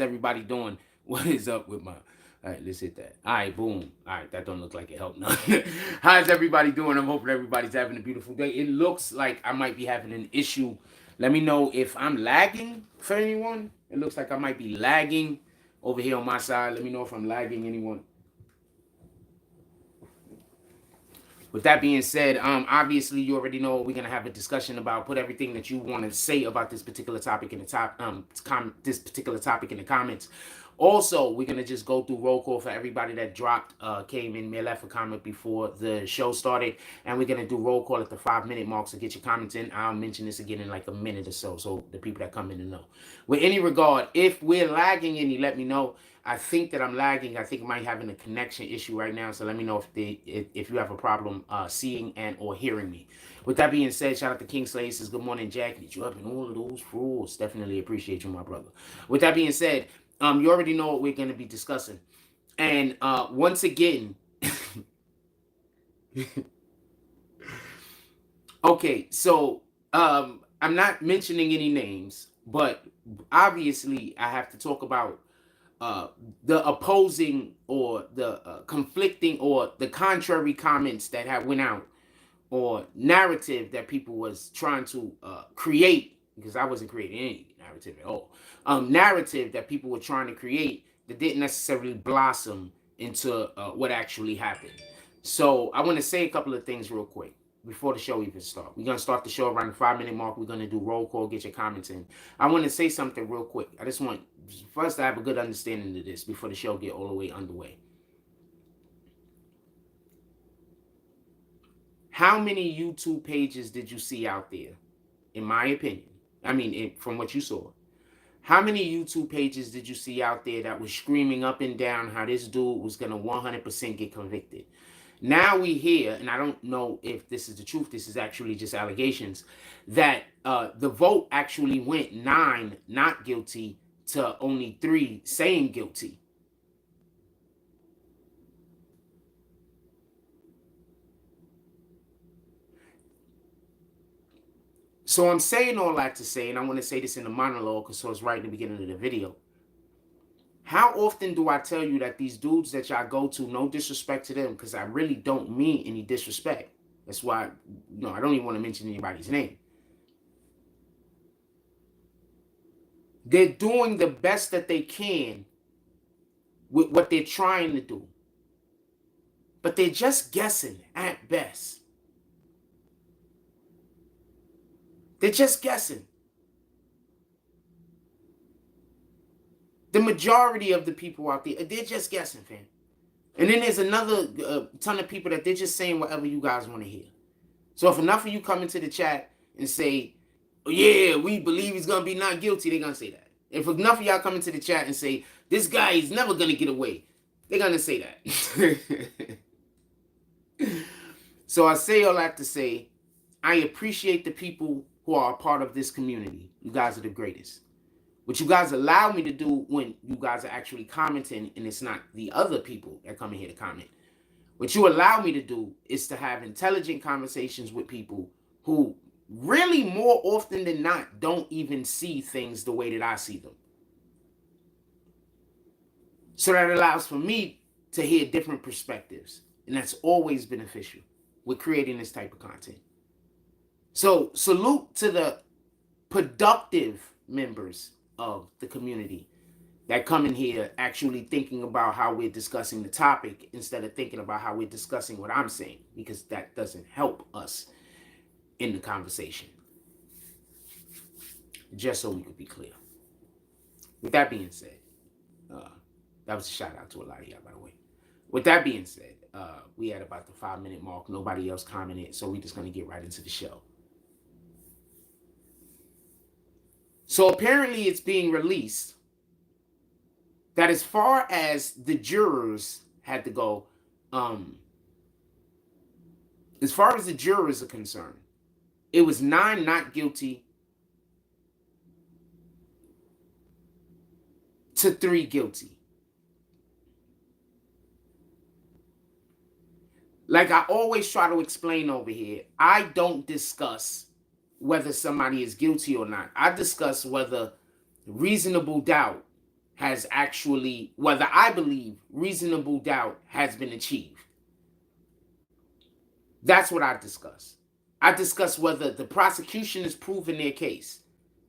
Everybody doing? What is up with my? All right, let's hit that. All right, boom. All right, that don't look like it helped none. How's everybody doing? I'm hoping everybody's having a beautiful day. It looks like I might be having an issue. Let me know if I'm lagging for anyone. It looks like I might be lagging over here on my side. Let me know if I'm lagging anyone. With that being said, obviously you already know we're gonna have a discussion about. Put everything that you want to say about this particular topic in the this particular topic in the comments. Also, we're gonna just go through roll call for everybody that dropped, came in, may left a comment before the show started, and we're gonna do roll call at the 5 minute mark. So get your comments in. I'll mention this again in like a minute or so, so the people that come in to know. With any regard, if we're lagging any, let me know. I think that I'm lagging. I think I might having a connection issue right now. So let me know if you have a problem seeing and or hearing me. With that being said, shout out to King Slay. Says good morning, Jack. Did you up in all of those rules? Definitely appreciate you, my brother. With that being said, you already know what we're going to be discussing. And once again, okay, so I'm not mentioning any names, but obviously I have to talk about the opposing or the conflicting or the contrary comments that have went out, or narrative that people was trying to create, because I wasn't creating any narrative at all. Narrative that people were trying to create that didn't necessarily blossom into what actually happened. So I want to say a couple of things real quick before the show even starts. We're going to start the show around the 5 minute mark. We're going to do roll call, get your comments in. I want to say something real quick. I just want first to have a good understanding of this before the show get all the way underway. How many YouTube pages did you see out there? In my opinion, I mean, from what you saw, how many YouTube pages did you see out there that was screaming up and down how this dude was going to 100% get convicted? Now we hear, and I don't know if this is the truth, this is actually just allegations, that the vote actually went 9 not guilty to only 3 saying guilty. So I'm saying all that to say, and I want to say this in the monologue because so it's right in the beginning of the video. How often do I tell you that these dudes that y'all go to, no disrespect to them, because I really don't mean any disrespect. That's why, I don't even want to mention anybody's name. They're doing the best that they can with what they're trying to do. But they're just guessing at best. They're just guessing. The majority of the people out there, they're just guessing, fam. And then there's another ton of people that they're just saying whatever you guys want to hear. So if enough of you come into the chat and say, oh, yeah, we believe he's going to be not guilty, they're going to say that. If enough of y'all come into the chat and say, this guy is never going to get away, they're going to say that. So I say all that to say, I appreciate the people who are a part of this community. You guys are the greatest. What you guys allow me to do when you guys are actually commenting, and it's not the other people that come in here to comment, what you allow me to do is to have intelligent conversations with people who really more often than not don't even see things the way that I see them. So that allows for me to hear different perspectives, and that's always beneficial with creating this type of content. So salute to the productive members of the community that come in here actually thinking about how we're discussing the topic instead of thinking about how we're discussing what I'm saying, because that doesn't help us in the conversation. Just so we could be clear. With that being said, that was a shout out to a lot of y'all, by the way. With that being said, we had about the 5 minute mark. Nobody else commented, so we're just going to get right into the show. So apparently it's being released that as far as the jurors had to go, as far as the jurors are concerned, it was 9 not guilty to 3 guilty. Like I always try to explain over here, I don't discuss whether somebody is guilty or not. I discuss whether reasonable doubt has actually, whether I believe reasonable doubt has been achieved. That's what I discuss. I discuss whether the prosecution has proven their case.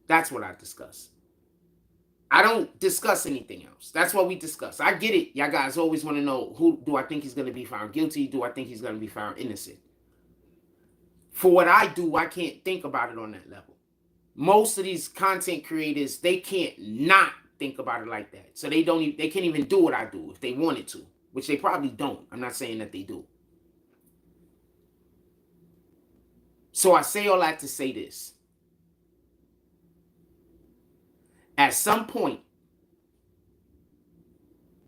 That's what I discuss. I don't discuss anything else. That's what we discuss. I get it. Y'all guys always want to know, who do I think he's going to be found guilty? Do I think he's going to be found innocent? For what I do, I can't think about it on that level. Most of these content creators, they can't not think about it like that. So they can't even do what I do if they wanted to, which they probably don't. I'm not saying that they do. So I say all that to say this. At some point,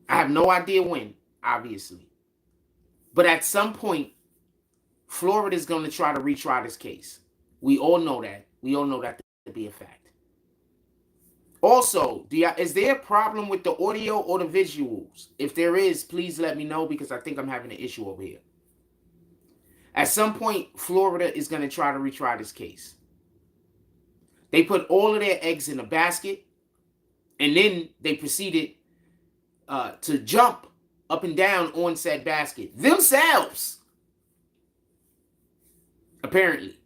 I have no idea when, obviously, but at some point, Florida is going to try to retry this case. We all know that. We all know that to be a fact. Also, is there a problem with the audio or the visuals? If there is, please let me know, because I think I'm having an issue over here. At some point, Florida is going to try to retry this case. They put all of their eggs in a basket, and then they proceeded to jump up and down on said basket themselves. Apparently.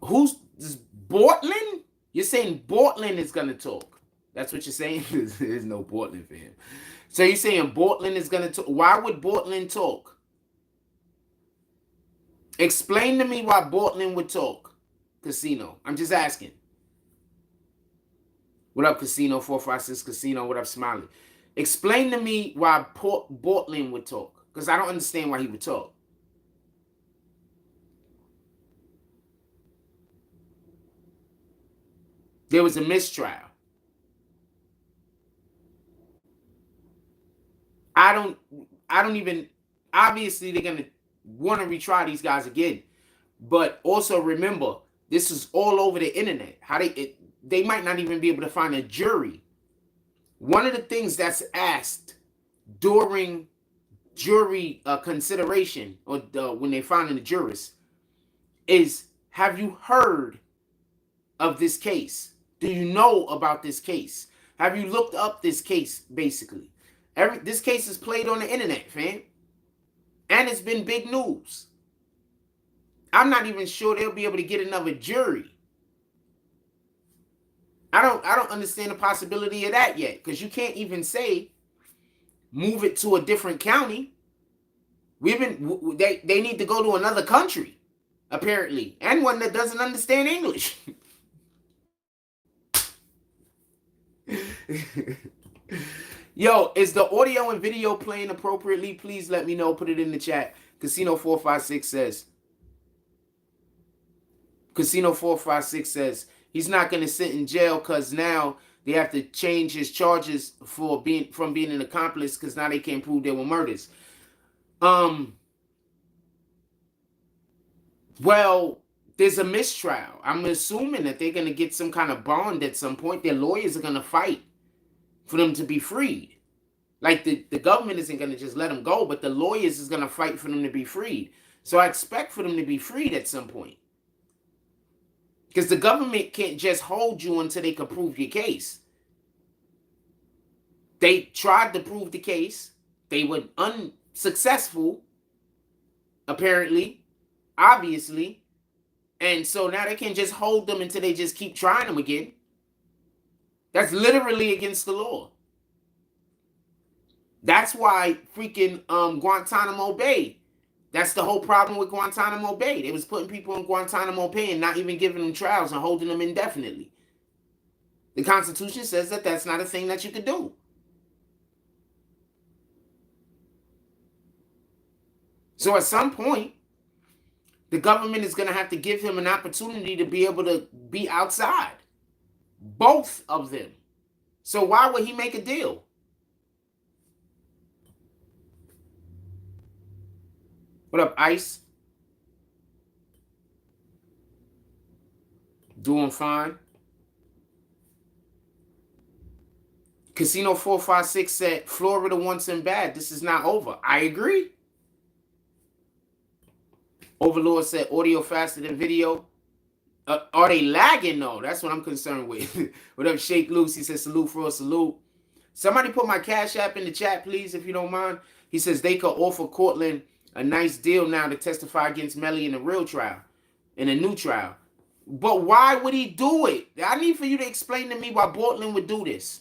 Who's this, Bortland? You're saying Bortland is going to talk. That's what you're saying? There's no Bortland for him. So you're saying Bortland is going to talk. Why would Bortland talk? Explain to me why Bortland would talk. Casino. I'm just asking. What up, Casino? 456 Casino. What up, Smiley? Explain to me why Bortland would talk. Because I don't understand why he would talk. There was a mistrial. I don't even, obviously they're going to want to retry these guys again. But also remember, this is all over the internet. They might not even be able to find a jury. One of the things that's asked during jury consideration, or when they're finding the jurists, is, have you heard of this case? Do you know about this case? Have you looked up this case, basically? This case is played on the internet, fam. And it's been big news. I'm not even sure they'll be able to get another jury. I don't understand the possibility of that yet, because you can't even say move it to a different county. They need to go to another country, apparently, and one that doesn't understand English. Yo, is the audio and video playing appropriately? Please let me know. Put it in the chat. Casino456 says he's not going to sit in jail because now they have to change his charges from being an accomplice, because now they can't prove there were murders. Well, there's a mistrial. I'm assuming that they're going to get some kind of bond at some point. Their lawyers are going to fight for them to be freed. Like the government isn't going to just let them go, but the lawyers is going to fight for them to be freed. So I expect for them to be freed at some point. Because the government can't just hold you until they can prove your case. They tried to prove the case. They were unsuccessful, apparently, obviously. And so now they can't just hold them until they just keep trying them again. That's literally against the law. That's why freaking Guantanamo Bay. That's the whole problem with Guantanamo Bay. They was putting people in Guantanamo Bay and not even giving them trials and holding them indefinitely. The Constitution says that that's not a thing that you could do. So at some point, the government is going to have to give him an opportunity to be able to be outside. Both of them. So why would he make a deal? What up, Ice? Doing fine. Casino 456 said Florida wants him bad. This is not over. I agree. Overlord said audio faster than video. Are they lagging though? That's what I'm concerned with. What up, Shake Loose? He says salute for a salute. Somebody put my Cash App in the chat, please, if you don't mind. He says they could offer Cortland a nice deal now to testify against Melly in a real trial, in a new trial. But why would he do it? I need for you to explain to me why Portland would do this.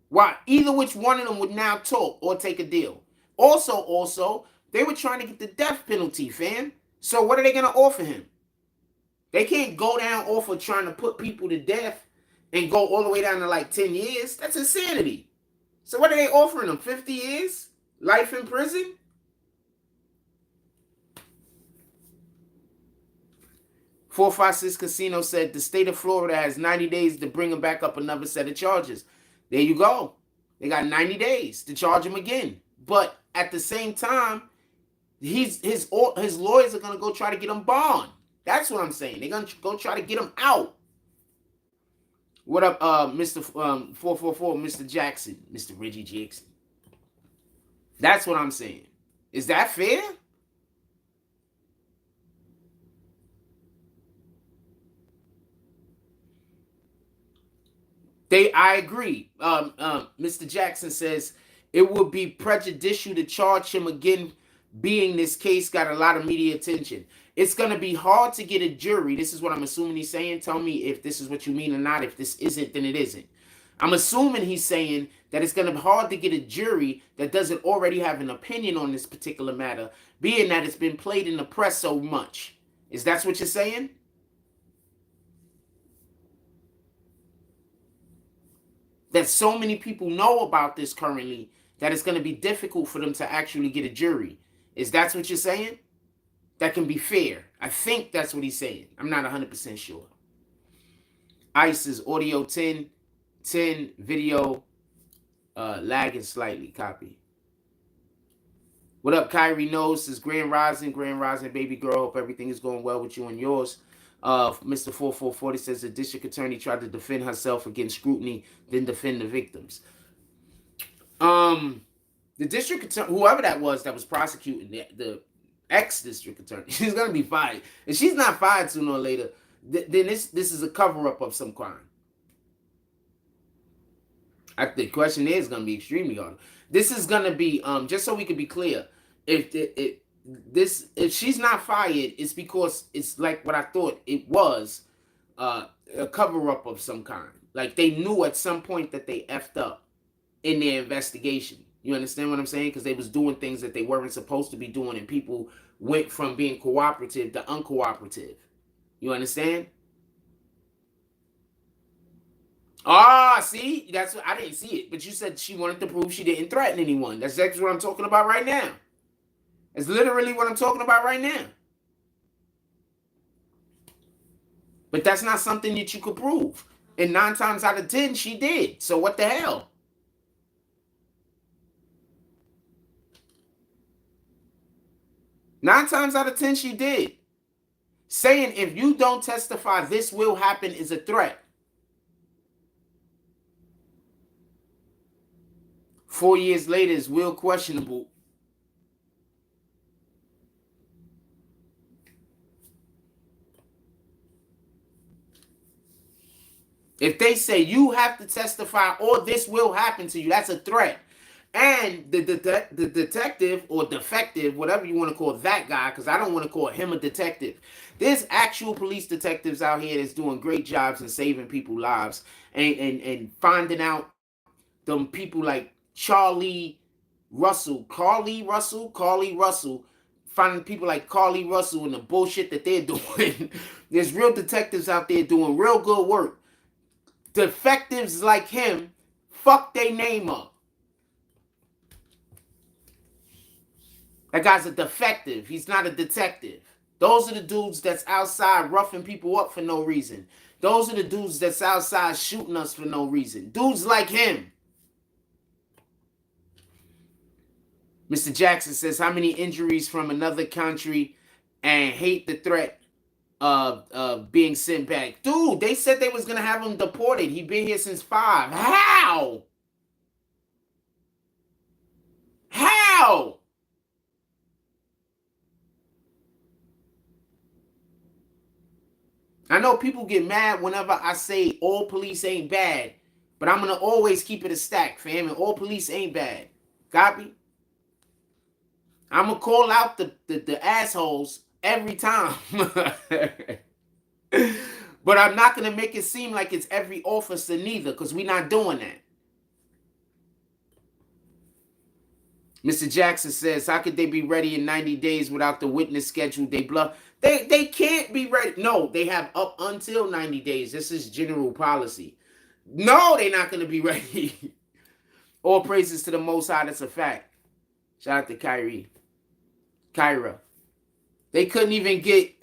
Why either which one of them would now talk or take a deal. Also, they were trying to get the death penalty, fam. So what are they going to offer him? They can't go down off of trying to put people to death and go all the way down to like 10 years. That's insanity. So what are they offering them? 50 years? Life in prison? .456 Casino said the state of Florida has 90 days to bring him back up another set of charges. There you go. They got 90 days to charge him again. But at the same time, his lawyers are going to go try to get him bond. That's what I'm saying. They're going to go try to get him out. What up, Mr. 444, Mr. Jackson, Mr. Reggie Jackson? That's what I'm saying. Is that fair? I agree. Mr. Jackson says it would be prejudicial to charge him again, being this case got a lot of media attention. It's going to be hard to get a jury. This is what I'm assuming he's saying. Tell me if this is what you mean or not. If this isn't, then it isn't. I'm assuming he's saying that it's going to be hard to get a jury that doesn't already have an opinion on this particular matter, being that it's been played in the press so much. Is that what you're saying? That so many people know about this currently that it's going to be difficult for them to actually get a jury. Is that what you're saying? That can be fair. I think that's what he's saying. I'm not 100% sure. Ice is audio 10, video lagging slightly. Copy. What up, Kyrie Knows? This is Grand Rising, baby girl. Hope everything is going well with you and yours. Mr. 4440 says the district attorney tried to defend herself against scrutiny, then defend the victims. The district attorney, whoever that was prosecuting the ex-district attorney, she's gonna be fired. If she's not fired sooner or later, then this is a cover-up of some crime. The question is gonna be extremely hard. This is gonna be just so we can be clear. If she's not fired, it's because it's like what I thought it was, a cover-up of some kind. Like they knew at some point that they effed up in their investigation. You understand what I'm saying? Because they was doing things that they weren't supposed to be doing, and people went from being cooperative to uncooperative. You understand? See, that's what I didn't see it, but you said she wanted to prove she didn't threaten anyone. That's exactly what I'm talking about right now. It's literally what I'm talking about right now. But that's not something that you could prove. And 9 times out of 10, she did. So what the hell? Nine times out of 10, she did. Saying if you don't testify, this will happen is a threat. 4 years later is real questionable. If they say you have to testify or this will happen to you, that's a threat. And the detective or defective, whatever you want to call that guy, because I don't want to call him a detective. There's actual police detectives out here that's doing great jobs and saving people's lives and finding out them people like Carly Russell, finding people like Carly Russell and the bullshit that they're doing. There's real detectives out there doing real good work. Defectives like him fuck their name up. That guy's a defective. He's not a detective. Those are the dudes that's outside roughing people up for no reason. Those are the dudes that's outside shooting us for no reason. Dudes like him. Mr. Jackson says, how many injuries from another country and hate the threat of being sent back? Dude, they said they was going to have him deported. He been here since 5. How? How? I know people get mad whenever I say all police ain't bad, but I'm going to always keep it a stack, fam, and all police ain't bad. Copy? I'm going to call out the assholes every time. But I'm not going to make it seem like it's every officer neither, because we're not doing that. Mr. Jackson says, how could they be ready in 90 days without the witness schedule? They bluff. They can't be ready. No, they have up until 90 days. This is general policy. No, they're not going to be ready. All praises to the Most High. That's a fact. Shout out to Kyra. They couldn't even get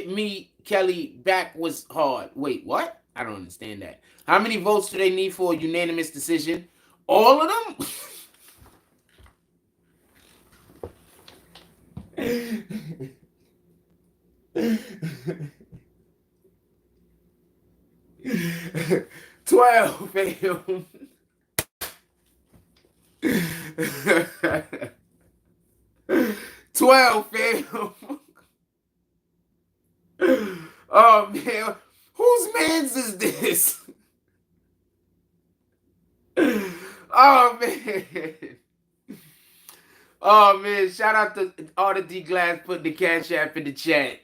me, Kelly, back was hard. Wait, what? I don't understand that. How many votes do they need for a unanimous decision? All of them? 12, fam. 12, fam. Oh, man. Whose mans is this? Oh, man. Oh, man. Shout out to all the D Glass putting the Cash App in the chat.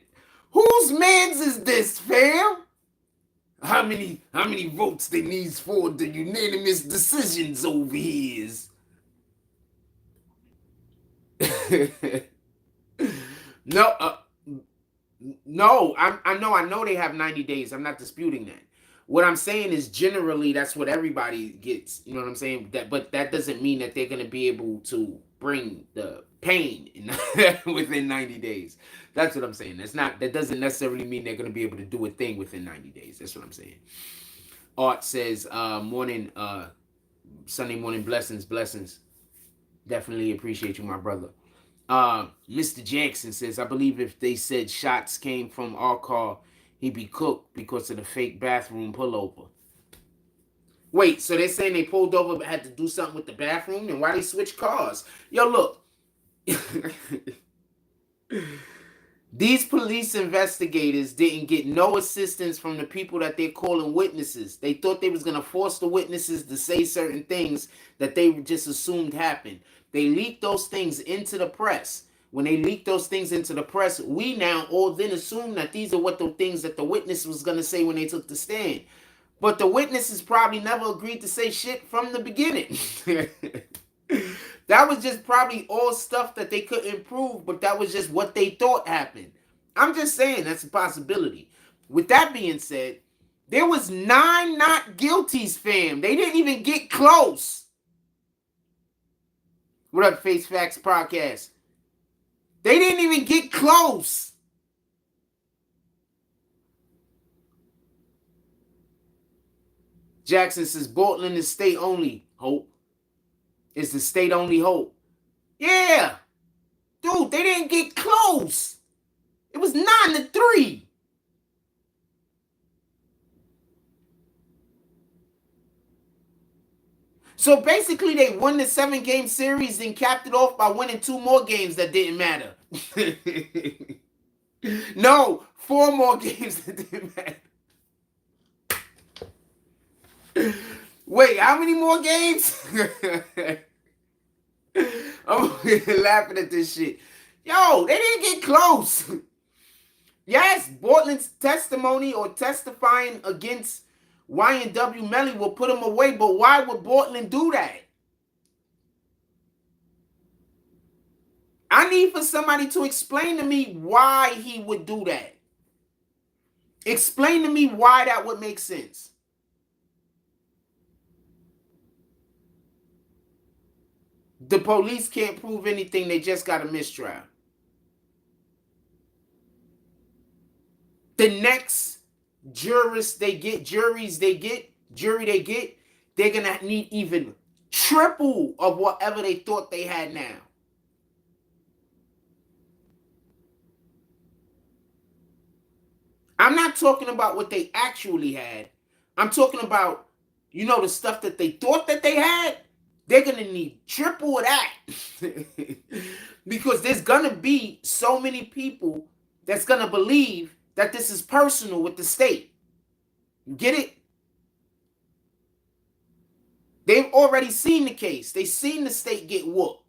Whose mans is this, fam? How many votes they needs for the unanimous decisions over here? No, I know they have 90 days. I'm not disputing that. What I'm saying is generally that's what everybody gets. You know what I'm saying? But that doesn't mean that they're going to be able to bring the pain within 90 days. That's what I'm saying. That doesn't necessarily mean they're going to be able to do a thing within 90 days. That's what I'm saying. Art says, Sunday morning blessings. Definitely appreciate you, my brother. Mr. Jackson says, I believe if they said shots came from our car, he'd be cooked because of the fake bathroom pullover. Wait, so they're saying they pulled over but had to do something with the bathroom? And why they switch cars? Yo, look. These police investigators didn't get no assistance from the people that they're calling witnesses. They thought they was going to force the witnesses to say certain things that they just assumed happened. They leaked those things into the press. When they leaked those things into the press, we now all then assume that these are what the things that the witness was going to say when they took the stand. But the witnesses probably never agreed to say shit from the beginning. That was just probably all stuff that they couldn't prove, but that was just what they thought happened. I'm just saying that's a possibility. With that being said, there was 9 not guilties, fam. They didn't even get close. What up, Face Facts Podcast? They didn't even get close. Jackson says, Portland is state only, Hope. It's the state only hope. Yeah. Dude, they didn't get close. It was 9-3. So basically, they won the 7-game series and capped it off by winning 2 more games that didn't matter. No, 4 more games that didn't matter. Wait, how many more games? I'm laughing at this shit. Yo, they didn't get close. Yes, Portland's testimony or testifying against YNW Melly will put him away, but why would Portland do that? I need for somebody to explain to me why he would do that. Explain to me why that would make sense. The police can't prove anything. They just got a mistrial. The next juries they get, they're going to need even triple of whatever they thought they had now. I'm not talking about what they actually had. I'm talking about, the stuff that they thought that they had. They're going to need triple of that. Because there's going to be so many people that's going to believe that this is personal with the state. You get it? They've already seen the case. They've seen the state get whooped.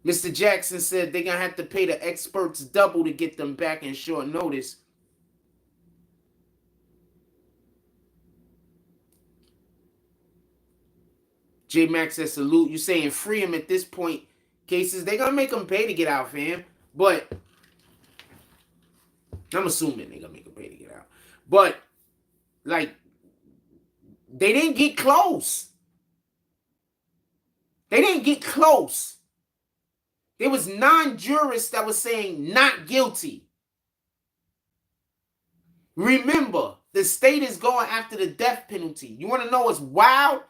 Mr. Jackson said they're going to have to pay the experts double to get them back in short notice. J Max says salute. You saying free him at this point? Cases, they're going to make him pay to get out, fam. But I'm assuming they're going to make him pay to get out. But, like, they didn't get close. They didn't get close. There was 9 jurists that were saying not guilty. Remember, the state is going after the death penalty. You want to know what's wild?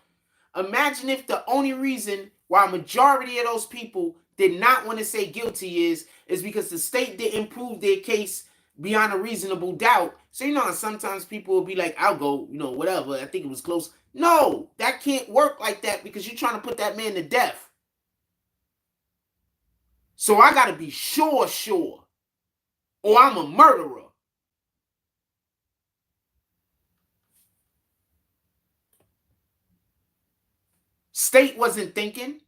Imagine if the only reason why a majority of those people did not want to say guilty is because the state didn't prove their case beyond a reasonable doubt. So, you know, sometimes people will be like, I'll go, you know, whatever. I think it was close. No, that can't work like that because you're trying to put that man to death. So I got to be sure, or I'm a murderer. State wasn't thinking.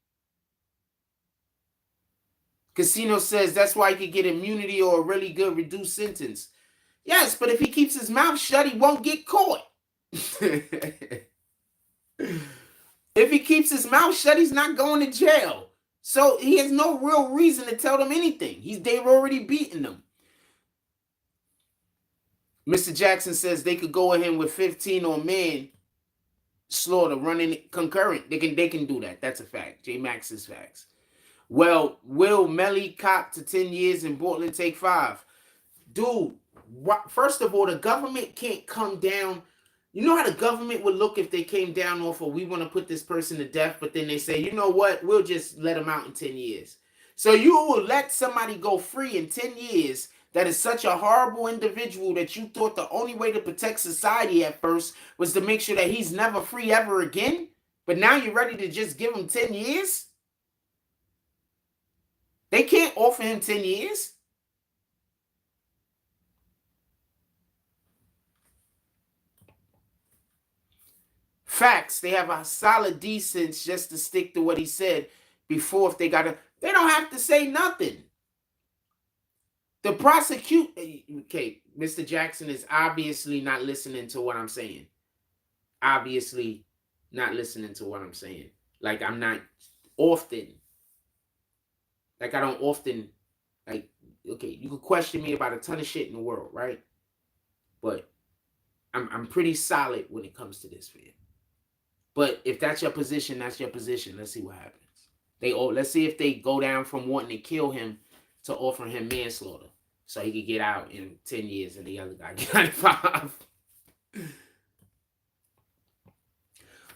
Casino says that's why he could get immunity or a really good reduced sentence. Yes, but if he keeps his mouth shut, he won't get caught. If he keeps his mouth shut, he's not going to jail. So he has no real reason to tell them anything. They've already beaten them. Mr. Jackson says they could go ahead with 15 on manslaughter running concurrent. They can do that. That's a fact. J Max is facts. Well, will Melly cop to 10 years and Portland take 5? Dude, first of all, the government can't come down. You know how the government would look if they came down off of we want to put this person to death, but then they say, you know what, we'll just let him out in 10 years. So you will let somebody go free in 10 years that is such a horrible individual that you thought the only way to protect society at first was to make sure that he's never free ever again? But now you're ready to just give him 10 years? They can't offer him 10 years. Facts. They have a solid decency just to stick to what he said before. If they don't have to say nothing. The okay, Mr. Jackson is obviously not listening to what I'm saying. Obviously not listening to what I'm saying. Like I'm not often. Like I don't often, like, okay, you could question me about a ton of shit in the world, right? But I'm pretty solid when it comes to this, man. But if that's your position, that's your position. Let's see what happens. Let's see if they go down from wanting to kill him to offering him manslaughter so he could get out in 10 years and the other guy get 5.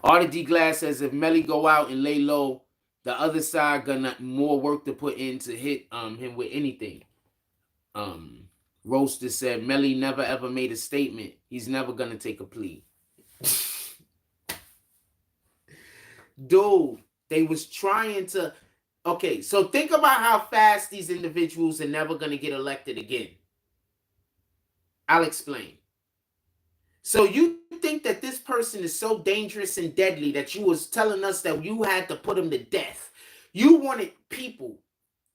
Artie D. Glass says if Melly go out and lay low, the other side gonna more work to put in to hit him with anything. Roaster said Melly never ever made a statement. He's never gonna take a plea. Dude, they was trying to. Okay, so think about how fast these individuals are never gonna get elected again. I'll explain. So you think that this person is so dangerous and deadly that you was telling us that you had to put him to death. You wanted people,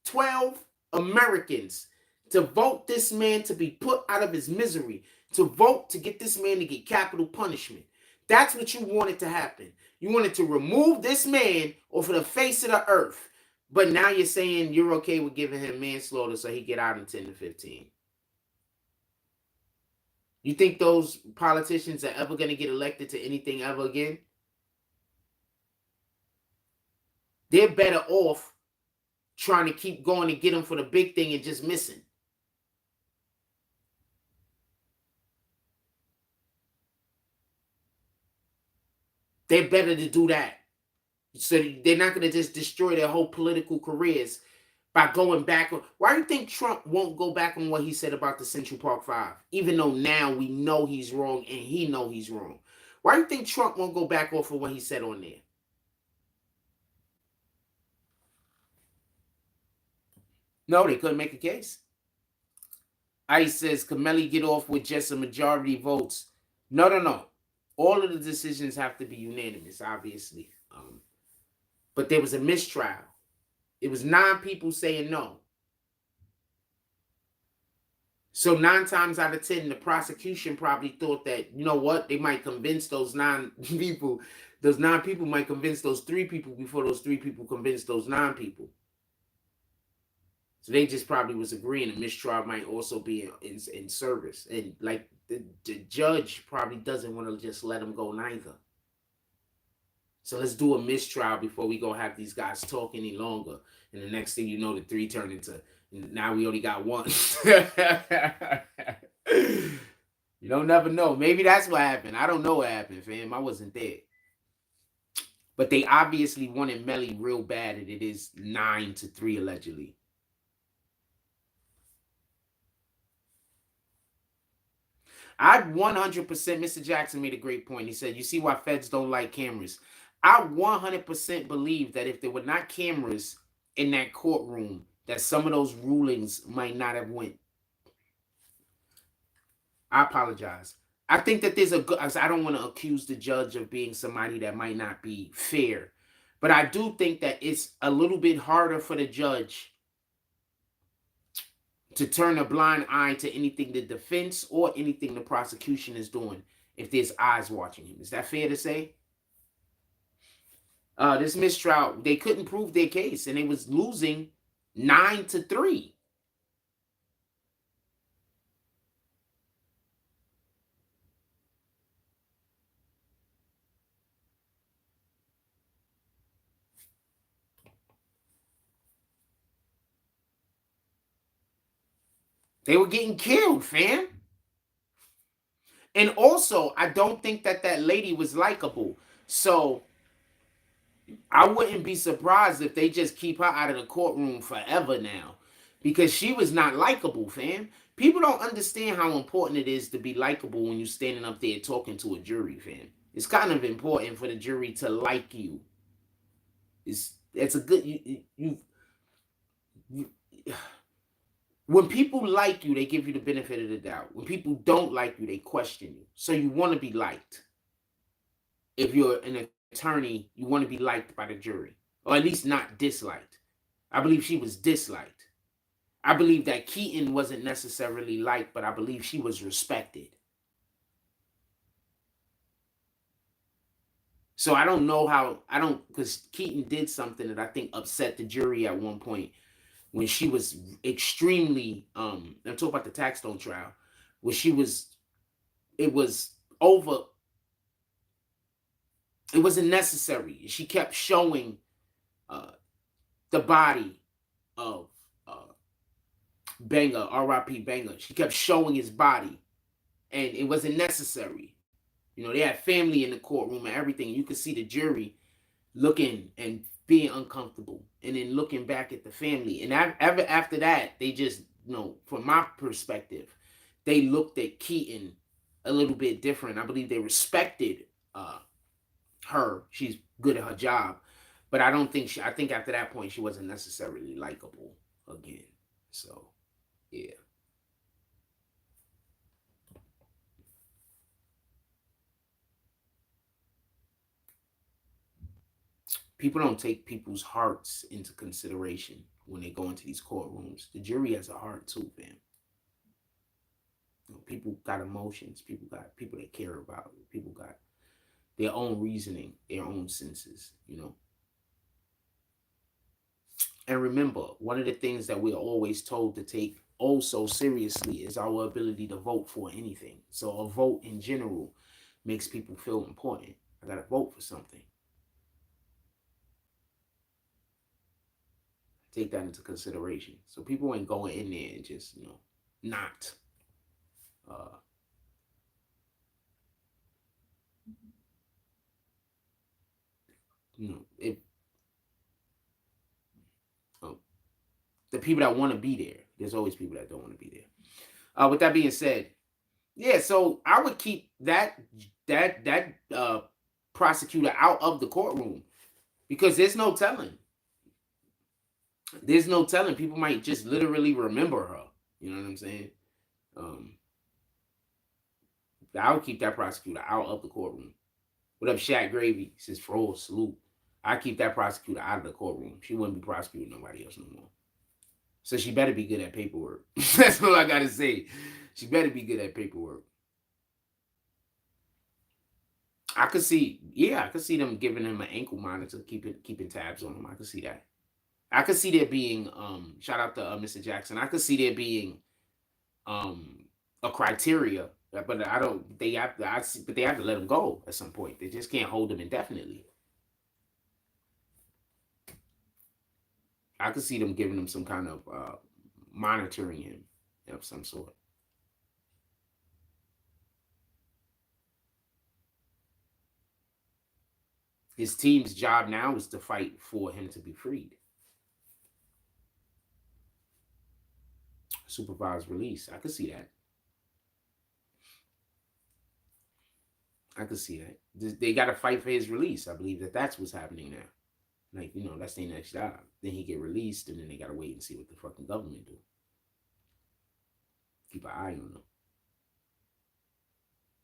12 Americans, to vote this man to be put out of his misery, to vote to get this man to get capital punishment. That's what you wanted to happen. You wanted to remove this man off of the face of the earth. But now you're saying you're okay with giving him manslaughter so he get out in 10 to 15. You think those politicians are ever going to get elected to anything ever again? They're better off trying to keep going and get them for the big thing and just missing. They're better to do that. So they're not going to just destroy their whole political careers by going back on. Why do you think Trump won't go back on what he said about the Central Park 5? Even though now we know he's wrong and he know he's wrong. Why do you think Trump won't go back off of what he said on there? No, they couldn't make a case. ICE says, could Melly get off with just a majority votes? No, no, no. All of the decisions have to be unanimous, obviously. But there was a mistrial. It was 9 people saying no. So 9 times out of 10, the prosecution probably thought that, you know what, they might convince those 9 people. Those 9 people might convince those 3 people before those 3 people convince those 9 people. So they just probably was agreeing a mistrial might also be in service. And like the judge probably doesn't want to just let them go neither. So let's do a mistrial before we go have these guys talk any longer. And the next thing you know, the 3 turned into, now we only got 1. You don't never know. Maybe that's what happened. I don't know what happened, fam. I wasn't there. But they obviously wanted Melly real bad, and it is 9-3 allegedly. I 100%, Mr. Jackson made a great point. He said, you see why feds don't like cameras. I 100% believe that if there were not cameras in that courtroom, that some of those rulings might not have went. I apologize. I think that there's a good, I don't want to accuse the judge of being somebody that might not be fair, but I do think that it's a little bit harder for the judge to turn a blind eye to anything the defense or anything the prosecution is doing if there's eyes watching him. Is that fair to say? This mistrial, they couldn't prove their case, and they was losing 9-3. They were getting killed, fam. And also, I don't think that that lady was likable. So I wouldn't be surprised if they just keep her out of the courtroom forever now, because she was not likable, fam. People don't understand how important it is to be likable when you're standing up there talking to a jury, fam. It's kind of important for the jury to like you. It's a good you when people like you, they give you the benefit of the doubt. When people don't like you, they question you. So you want to be liked. If you're an attorney, you want to be liked by the jury, or at least not disliked. I believe she was disliked. I believe that Keaton wasn't necessarily liked, but I believe she was respected. So I don't know how, because Keaton did something that I think upset the jury at one point when she was extremely, I'm talking about the Taxstone trial, where it was over, it wasn't necessary. She kept showing the body of Banger, R.I.P. Banger. She kept showing his body, and it wasn't necessary. You know, they had family in the courtroom and everything. You could see the jury looking and being uncomfortable, and then looking back at the family. And after that, they just, you know, from my perspective, they looked at Keaton a little bit different. I believe they respected her. She's good at her job, but I think after that point, she wasn't necessarily likable again. So, yeah. People don't take people's hearts into consideration when they go into these courtrooms. The jury has a heart too, fam. You know, people got emotions. People got people they care about. People got their own reasoning, their own senses, you know. And remember, one of the things that we're always told to take so seriously is our ability to vote for anything. So a vote in general makes people feel important. I got to vote for something. Take that into consideration. So people ain't going in there and just, you know, not. You know, if the people that want to be there, there's always people that don't want to be there. With that being said, yeah, so I would keep that prosecutor out of the courtroom, because there's no telling. There's no telling. People might just literally remember her. You know what I'm saying? Um, I'll keep that prosecutor out of the courtroom. What up, Shaq Gravy? Says Froze, salute. I keep that prosecutor out of the courtroom. She wouldn't be prosecuting nobody else no more. So she better be good at paperwork. That's all I gotta say. She better be good at paperwork. I could see, yeah, I could see them giving him an ankle monitor, keeping tabs on him. I could see that. I could see there being, shout out to Mr. Jackson. I could see there being a criteria, but I don't. They have to. But they have to let him go at some point. They just can't hold him indefinitely. I could see them giving him some kind of monitoring him of some sort. His team's job now is to fight for him to be freed. Supervised release. I could see that. I could see that. They got to fight for his release. I believe that that's what's happening now. Like, you know, that's their next job. Then he get released, and then they got to wait and see what the fucking government do. Keep an eye on them.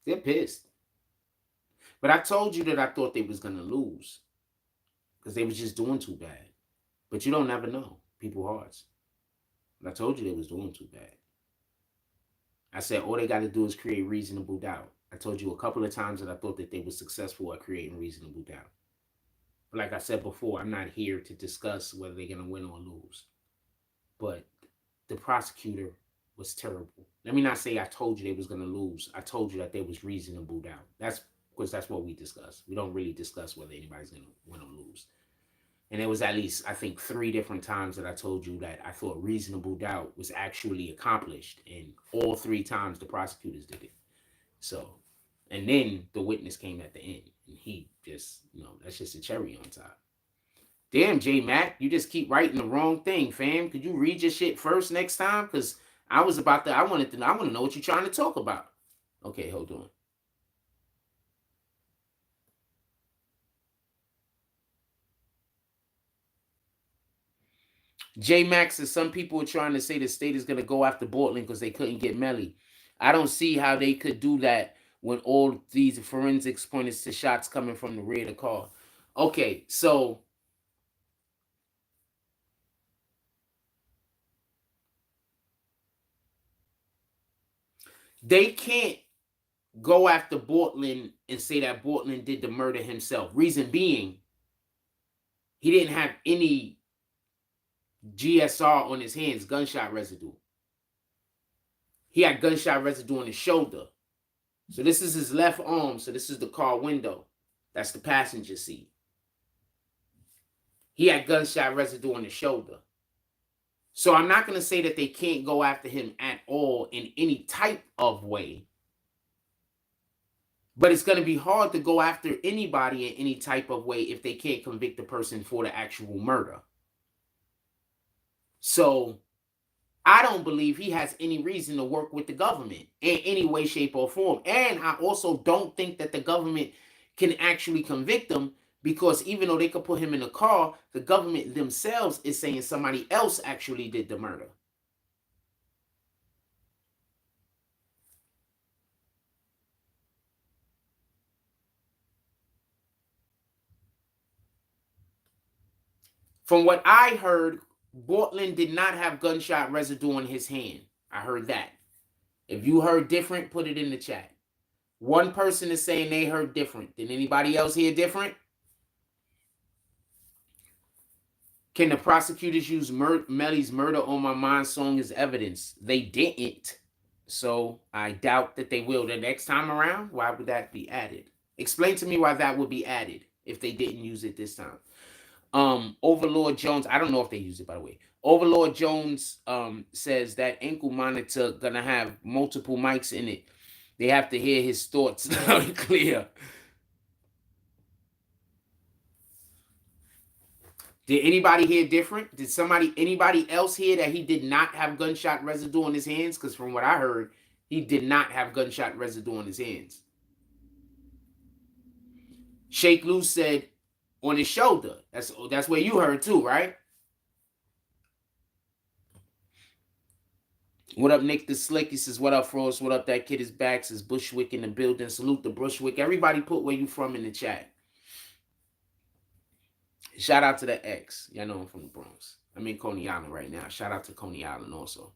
They're pissed. But I told you that I thought they was going to lose because they was just doing too bad. But you don't never know people's hearts. But I told you they was doing too bad. I said all they got to do is create reasonable doubt. I told you a couple of times that I thought that they were successful at creating reasonable doubt. But like I said before, I'm not here to discuss whether they're going to win or lose. But the prosecutor was terrible. Let me not say I told you they was going to lose. I told you that there was reasonable doubt. That's because that's what we discuss. We don't really discuss whether anybody's going to win or lose. And there was at least, I think, 3 different times that I told you that I thought reasonable doubt was actually accomplished. And all 3 times the prosecutors did it. So, and then the witness came at the end. And he just, you know, that's just a cherry on top. Damn, J Mac, you just keep writing the wrong thing, fam. Could you read your shit first next time? Because I was about to, I want to know what you're trying to talk about. Okay, hold on. J Max says some people are trying to say the state is going to go after Portland because they couldn't get Melly. I don't see how they could do that when all these forensics pointed to shots coming from the rear of the car. Okay, so they can't go after Portland and say that Portland did the murder himself. Reason being, he didn't have any GSR on his hands, gunshot residue. He had gunshot residue on his shoulder. So this is his left arm. So this is the car window. That's the passenger seat. He had gunshot residue on his shoulder. So I'm not going to say that they can't go after him at all in any type of way. But it's going to be hard to go after anybody in any type of way if they can't convict the person for the actual murder. So I don't believe he has any reason to work with the government in any way, shape, or form. And I also don't think that the government can actually convict him because even though they could put him in a car, the government themselves is saying somebody else actually did the murder. From what I heard, Bortland did not have gunshot residue on his hand. I heard that. If you heard different, put it in the chat. One person is saying they heard different. Did anybody else hear different? Can the prosecutors use Melly's Murder on My Mind song as evidence? They didn't. So I doubt that they will the next time around. Why would that be added? Explain to me why that would be added if they didn't use it this time. Overlord Jones, I don't know if they use it, by the way. Overlord Jones says that ankle monitor gonna have multiple mics in it. They have to hear his thoughts loud and clear. Did anybody hear different? Did anybody else hear that he did not have gunshot residue on his hands? Because from what I heard, he did not have gunshot residue on his hands. Sheikh Lou said on his shoulder. That's what you heard too, right? What up, Nick the Slick? He says, what up, Frost? What up, that kid is back? Says Bushwick in the building. Salute the Bushwick. Everybody put where you from in the chat. Shout out to the X. Y'all know I'm from the Bronx. I'm in Coney Island right now. Shout out to Coney Island also.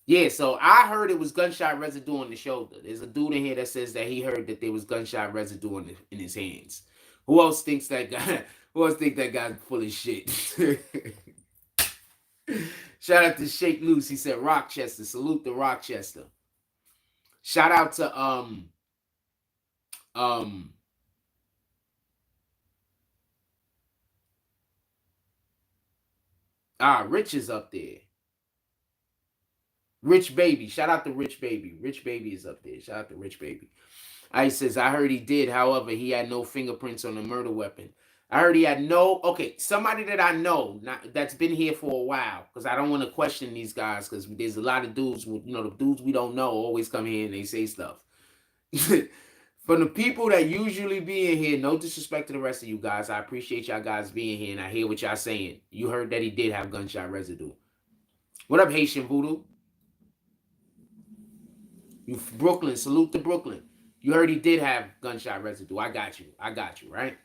Yeah, so I heard it was gunshot residue on the shoulder. There's a dude in here that says that he heard that there was gunshot residue in his hands. Who else thinks that guy? Who else think that guy's full of shit? Shout out to Shake Loose. He said Rochester. Salute to Rochester. Shout out to Rich is up there. Rich Baby. Shout out to Rich Baby. Rich Baby is up there. Shout out to Rich Baby. He says, I heard he did. However, he had no fingerprints on the murder weapon. I heard he had no. Okay, somebody that I know that's been here for a while, because I don't want to question these guys, because there's a lot of dudes, the dudes we don't know always come here and they say stuff. From the people that usually be in here, no disrespect to the rest of you guys. I appreciate y'all guys being here, and I hear what y'all saying. You heard that he did have gunshot residue. What up, Haitian Voodoo? You Brooklyn, salute to Brooklyn. You heard he did have gunshot residue. I got you, right?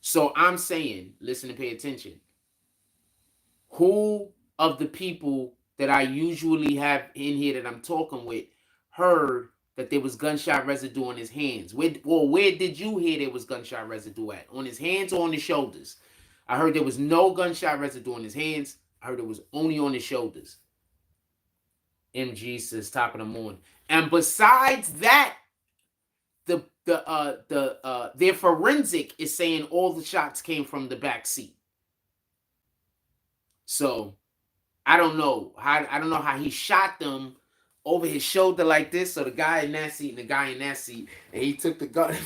So I'm saying, listen and pay attention. Who of the people that I usually have in here that I'm talking with heard that there was gunshot residue on his hands? Where did you hear there was gunshot residue at? On his hands or on his shoulders? I heard there was no gunshot residue on his hands. I heard it was only on his shoulders. MG says top of the morning. And besides that, their forensic is saying all the shots came from the back seat. So I don't know how he shot them over his shoulder like this. So the guy in that seat and the guy in that seat, and he took the gun.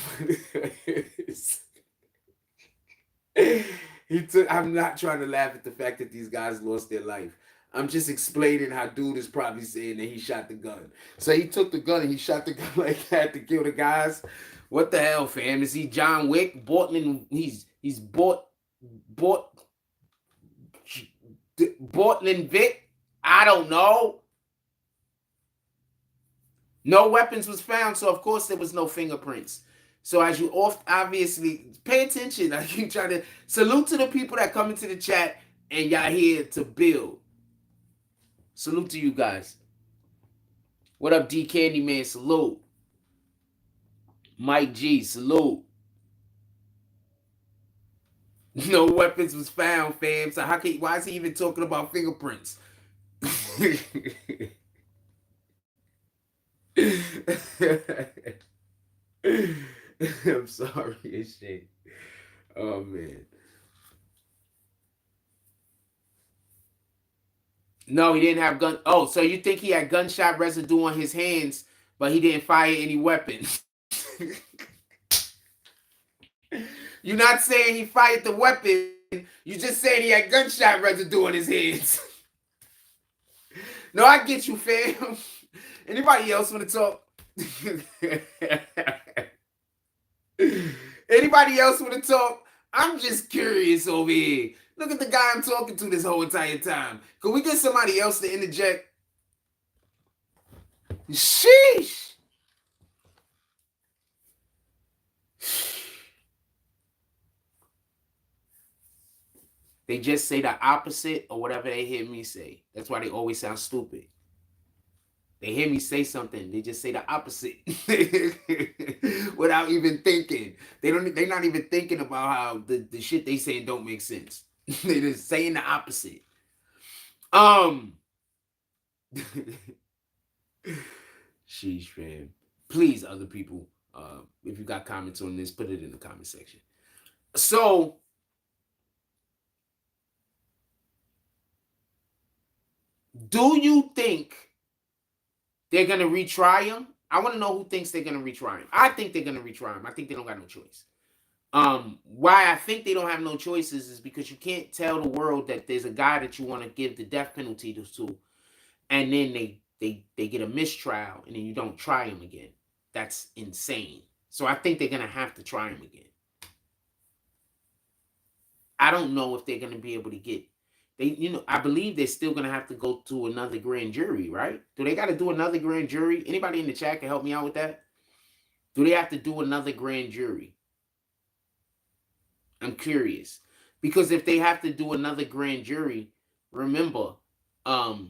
I'm not trying to laugh at the fact that these guys lost their life. I'm just explaining how dude is probably saying that he shot the gun. So he took the gun and he shot the gun like that to kill the guys. What the hell, fam? Is he John Wick? Bortman, he's Bortland Vic? I don't know. No weapons was found, so of course there was no fingerprints. So as you obviously pay attention, I keep trying to salute to the people that come into the chat and y'all here to build. Salute to you guys. What up, D Candyman? Salute. Mike G, salute. No weapons was found, fam. So why is he even talking about fingerprints? I'm sorry, it's shit. Oh man. No, he didn't have gun. Oh, so you think he had gunshot residue on his hands, but he didn't fire any weapons? You're not saying he fired the weapon. You're just saying he had gunshot residue on his hands. No, I get you, fam. Anybody else want to talk? Anybody else want to talk? I'm just curious over here. Look at the guy I'm talking to this whole entire time. Can we get somebody else to interject? Sheesh. They just say the opposite or whatever they hear me say. That's why they always sound stupid. They hear me say something, they just say the opposite without even thinking. They're not even thinking about how the shit they saying don't make sense. They just saying the opposite. Sheesh, fam. Please, other people, if you got comments on this, put it in the comment section. So do you think they're going to retry him? I want to know who thinks they're going to retry him. I think they're going to retry him. I think they don't got no choice. Why I think they don't have no choices is because you can't tell the world that there's a guy that you want to give the death penalty to, and then they get a mistrial, and then you don't try him again. That's insane. So I think they're going to have to try him again. I don't know if they're going to be able to get, I believe they're still gonna have to go to another grand jury, right? Do they got to do another grand jury? Anybody in the chat can help me out with that? Do they have to do another grand jury? I'm curious. Because if they have to do another grand jury, remember, the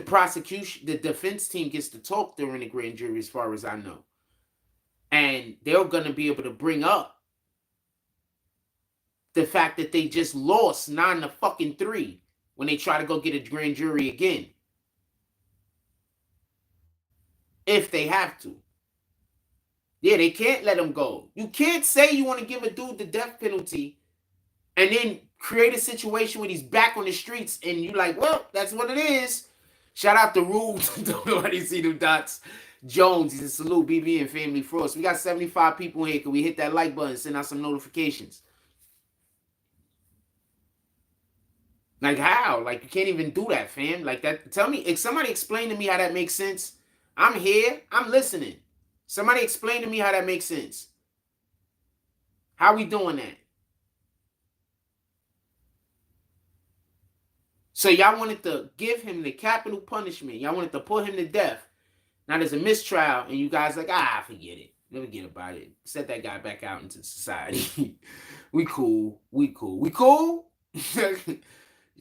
prosecution, the defense team gets to talk during the grand jury, as far as I know. And they're going to be able to bring up the fact that they just lost 9-3 when they try to go get a grand jury again. If they have to. Yeah, they can't let him go. You can't say you want to give a dude the death penalty and then create a situation where he's back on the streets and you're like, well, that's what it is. Shout out to Rube. Don't nobody see them dots. Jones, he's a salute, BB and Family Frost. We got 75 people in here. Can we hit that like button and send out some notifications? Like how? Like you can't even do that, fam. Like that. Tell me, if somebody explain to me how that makes sense. I'm here. I'm listening. Somebody explain to me how that makes sense. How we doing that? So y'all wanted to give him the capital punishment. Y'all wanted to put him to death. Now there's a mistrial, and you guys like, forget it. Never get about it. Set that guy back out into society. We cool. We cool. We cool?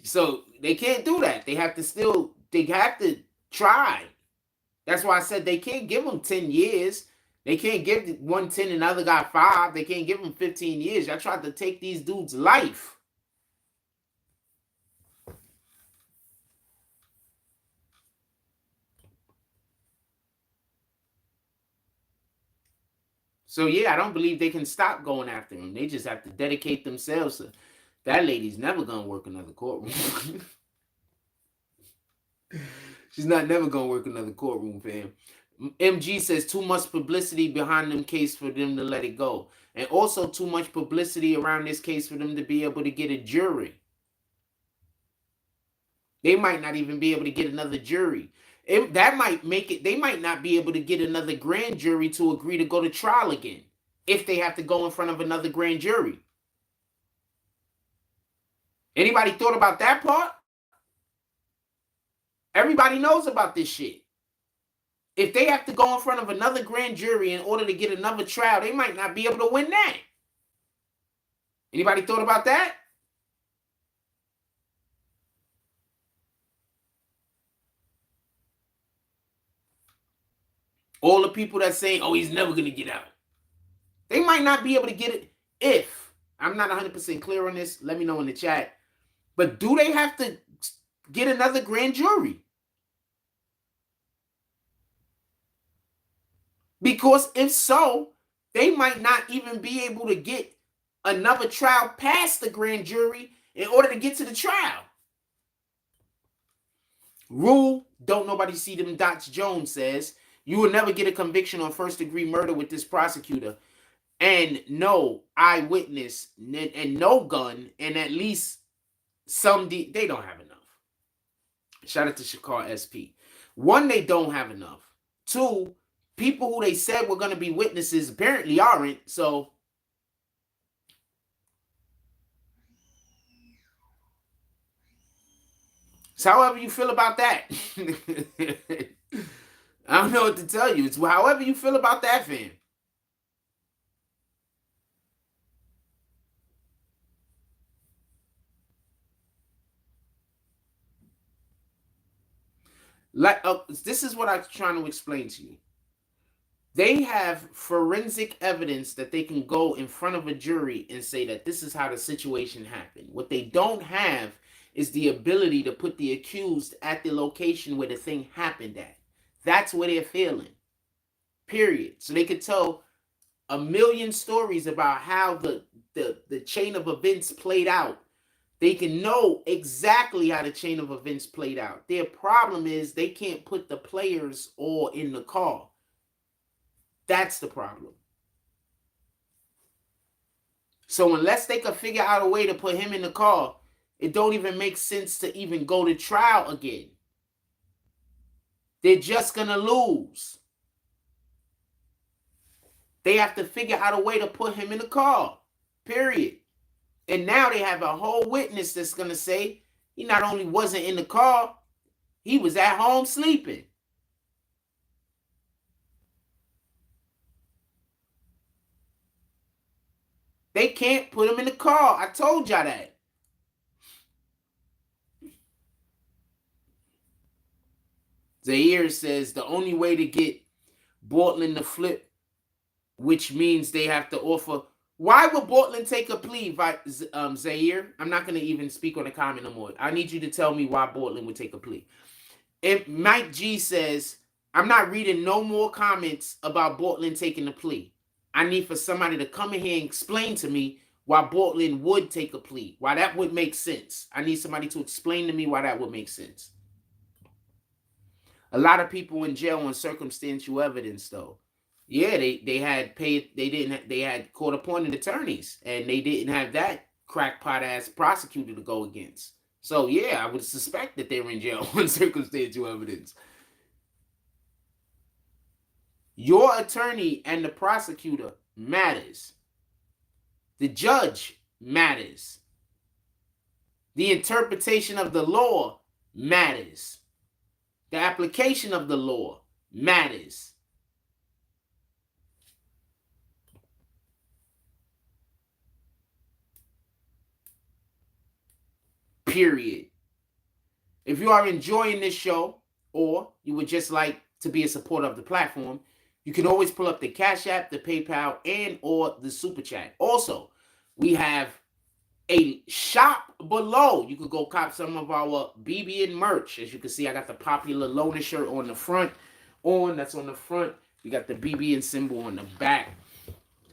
So they can't do that. They have to try. That's why I said they can't give him 10 years. They can't give one 10 and the other guy 5. They can't give him 15 years. Y'all tried to take these dudes' life. So yeah, I don't believe they can stop going after him. They just have to dedicate themselves to that lady's never gonna work another courtroom. She's never gonna work another courtroom, fam. MG says too much publicity behind them case for them to let it go. And also too much publicity around this case for them to be able to get a jury. They might not even be able to get another jury. That might make it, they might not be able to get another grand jury to agree to go to trial again if they have to go in front of another grand jury. Anybody thought about that part? Everybody knows about this shit. If they have to go in front of another grand jury in order to get another trial, they might not be able to win that. Anybody thought about that? All the people that saying, oh, he's never going to get out. They might not be able to get it if. I'm not 100% clear on this. Let me know in the chat. But do they have to get another grand jury? Because if so, they might not even be able to get another trial past the grand jury in order to get to the trial. Rule, don't nobody see them dots, Jones says, you will never get a conviction on first-degree murder with this prosecutor. And no eyewitness and no gun and at least some, they don't have enough. Shout out to Shakar SP. 1, they don't have enough. 2, people who they said were going to be witnesses apparently aren't. So however you feel about that. I don't know what to tell you. It's however you feel about that, fam. Like this is what I'm trying to explain to you. They have forensic evidence that they can go in front of a jury and say that this is how the situation happened. What they don't have is the ability to put the accused at the location where the thing happened at. That's where they're failing. Period. So they could tell a million stories about how the chain of events played out. They can know exactly how the chain of events played out. Their problem is they can't put the players all in the car. That's the problem. So unless they could figure out a way to put him in the car, it don't even make sense to even go to trial again. They're just going to lose. They have to figure out a way to put him in the car. period. And now they have a whole witness that's going to say he not only wasn't in the car, he was at home sleeping. They can't put him in the car. I told y'all that. Zaire says the only way to get Bortland to flip, which means they have to offer. Why would Bortland take a plea, Zaire? I'm not going to even speak on the comment no more. I need you to tell me why Bortland would take a plea. If Mike G says, I'm not reading no more comments about Bortland taking a plea. I need for somebody to come in here and explain to me why Bortland would take a plea, why that would make sense. I need somebody to explain to me why that would make sense. A lot of people in jail on circumstantial evidence, though. Yeah, they had paid. They had court-appointed attorneys, and they didn't have that crackpot ass prosecutor to go against. So yeah, I would suspect that they were in jail on circumstantial evidence. Your attorney and the prosecutor matters. The judge matters. The interpretation of the law matters. The application of the law matters. Period. If you are enjoying this show, or you would just like to be a supporter of the platform, you can always pull up the Cash App, the PayPal, and or the Super Chat. Also, we have a shop below. You could go cop some of our BBN merch. As you can see, I got the popular loaner shirt on the front. That's on the front. We got the BBN symbol on the back.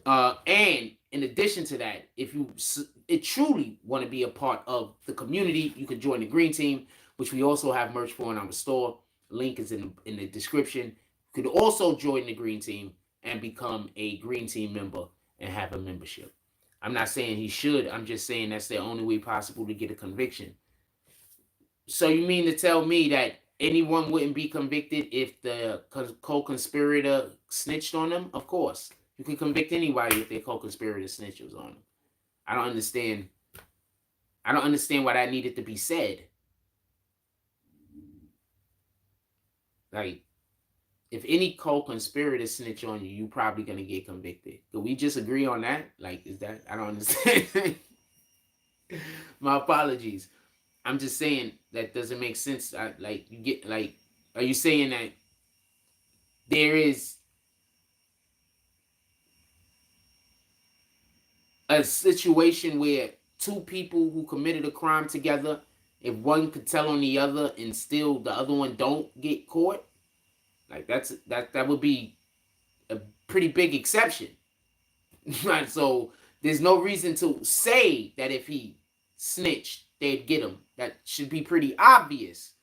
And in addition to that, if you truly want to be a part of the community, you can join the Green Team, which we also have merch for in our store. Link is in the description. You could also join the Green Team and become a Green Team member and have a membership. I'm not saying he should. I'm just saying that's the only way possible to get a conviction. So you mean to tell me that anyone wouldn't be convicted if the co-conspirator snitched on them? Of course. You can convict anybody if their co-conspirator snitches on them. I don't understand why that needed to be said. Like, if any co-conspirator snitch on you, you're probably going to get convicted. Could we just agree on that? Like, is that... I don't understand. My apologies. I'm just saying that doesn't make sense. Are you saying that there is a situation where two people who committed a crime together, if one could tell on the other and still the other one don't get caught? Like, that would be a pretty big exception. Right? So there's no reason to say that if he snitched, they'd get him. That should be pretty obvious.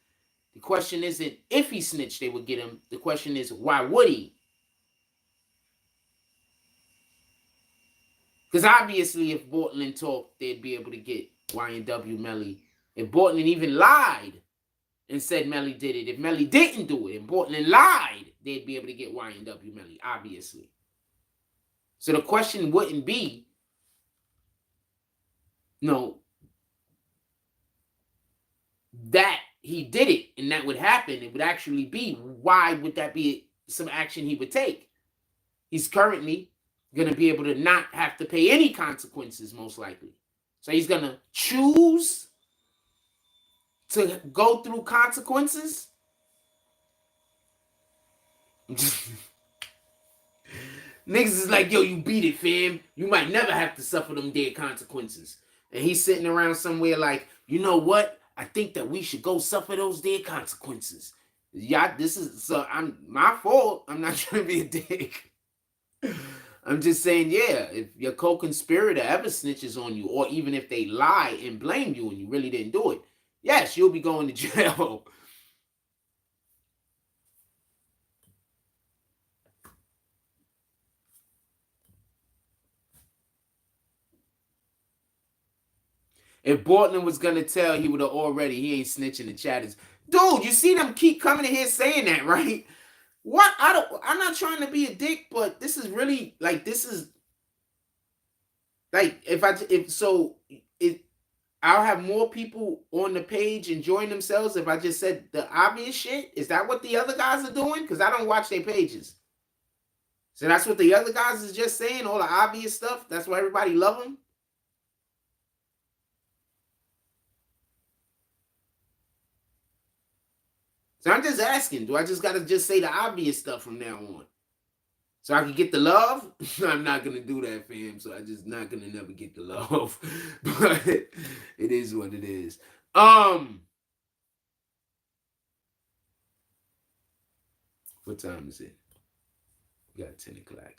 The question isn't if he snitched, they would get him. The question is, why would he? Because obviously, if Bortland talked, they'd be able to get YNW Melly. If Bortland even lied and said Melly did it, if Melly didn't do it and Bortland lied, they'd be able to get YNW Melly, obviously. So the question wouldn't be, no, that he did it and that would happen. It would actually be, why would that be some action he would take? He's currently going to be able to not have to pay any consequences, most likely. So he's going to choose to go through consequences. Niggas is like, yo, you beat it, fam. You might never have to suffer them dead consequences. And he's sitting around somewhere like, you know what? I think that we should go suffer those dead consequences. Yeah, I'm my fault. I'm not trying to be a dick. I'm just saying, yeah, if your co-conspirator ever snitches on you, or even if they lie and blame you and you really didn't do it, yes, you'll be going to jail. If Bortland was going to tell, he would have already. He ain't snitching the chatters. Dude, you see them keep coming in here saying that, right? What? I'm not trying to be a dick, but this is really, like, this is Like I'll have more people on the page enjoying themselves if I just said the obvious shit. Is that what the other guys are doing? Because I don't watch their pages. So that's what the other guys is just saying, all the obvious stuff. That's why everybody love them. So I'm just asking, do I just gotta just say the obvious stuff from now on? So I can get the love? I'm not gonna do that, fam. So I just not gonna never get the love. But it is what it is. What time is it? We got 10 o'clock.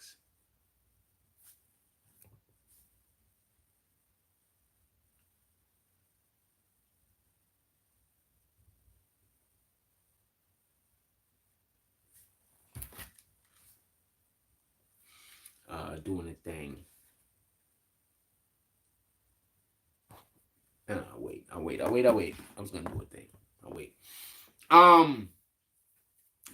Doing a thing. I'll wait. I was gonna do a thing. I'll wait. You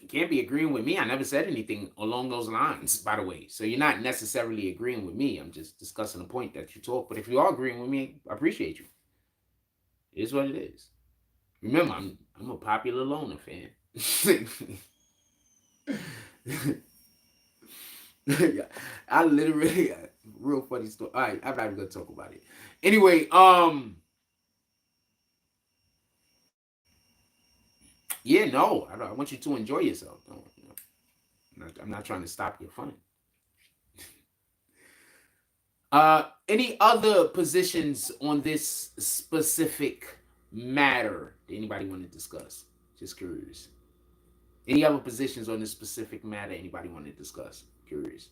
can't be agreeing with me. I never said anything along those lines, by the way. So you're not necessarily agreeing with me. I'm just discussing a point that you talk. But if you are agreeing with me, I appreciate you. It is what it is. Remember, I'm a popular loner fan. Yeah, I literally real funny story. All right, I'm not even gonna talk about it. Anyway, yeah, no, I want you to enjoy yourself. I'm not trying to stop your fun. Any other positions on this specific matter that anybody want to discuss? Just curious. Any other positions on this specific matter anybody want to discuss? Curious.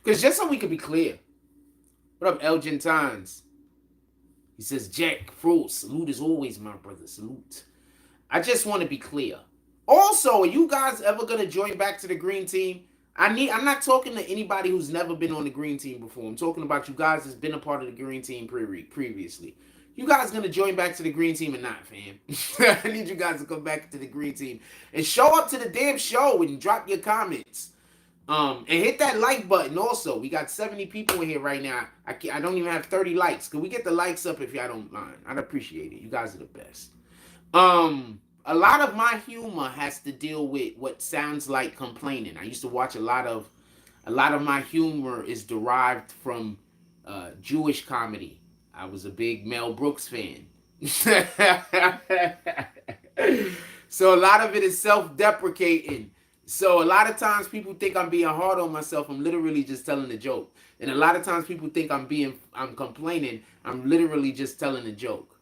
Because just so we could be clear, what up, Elgin Tines? He says, Jack, Fro, salute as always, my brother. Salute. I just want to be clear. Also, are you guys ever going to join back to the green team? I'm not talking to anybody who's never been on the green team before. I'm talking about you guys that's been a part of the green team previously. You guys gonna join back to the green team or not, fam? I need you guys to come back to the green team and show up to the damn show and drop your comments. And hit that like button also. We got 70 people in here right now. I don't even have 30 likes. Can we get the likes up if y'all don't mind? I'd appreciate it. You guys are the best. A lot of my humor has to deal with what sounds like complaining. I used to watch a lot of my humor is derived from Jewish comedy. I was a big Mel Brooks fan. So a lot of it is self-deprecating. So a lot of times people think I'm being hard on myself. I'm literally just telling a joke. And a lot of times people think I'm complaining. I'm literally just telling a joke.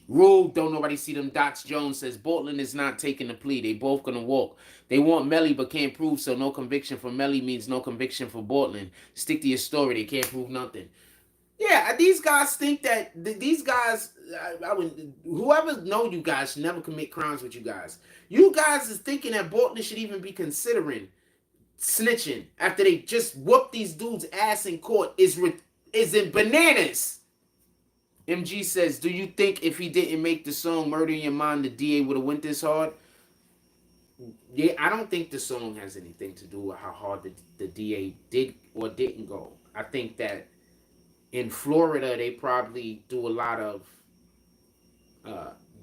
Rule, don't nobody see them dots. Jones says Portland is not taking the plea. They both gonna walk. They want Melly but can't prove, so no conviction for Melly means no conviction for Portland. Stick to your story. They can't prove nothing. Yeah, these guys think that these guys, whoever know you guys should never commit crimes with you guys. You guys is thinking that Portland should even be considering snitching after they just whooped these dudes' ass in court is in bananas. MG says, do you think if he didn't make the song Murder in Your Mind, the DA would have went this hard? Yeah, I don't think the song has anything to do with how hard the DA did or didn't go. I think that in Florida, they probably do a lot of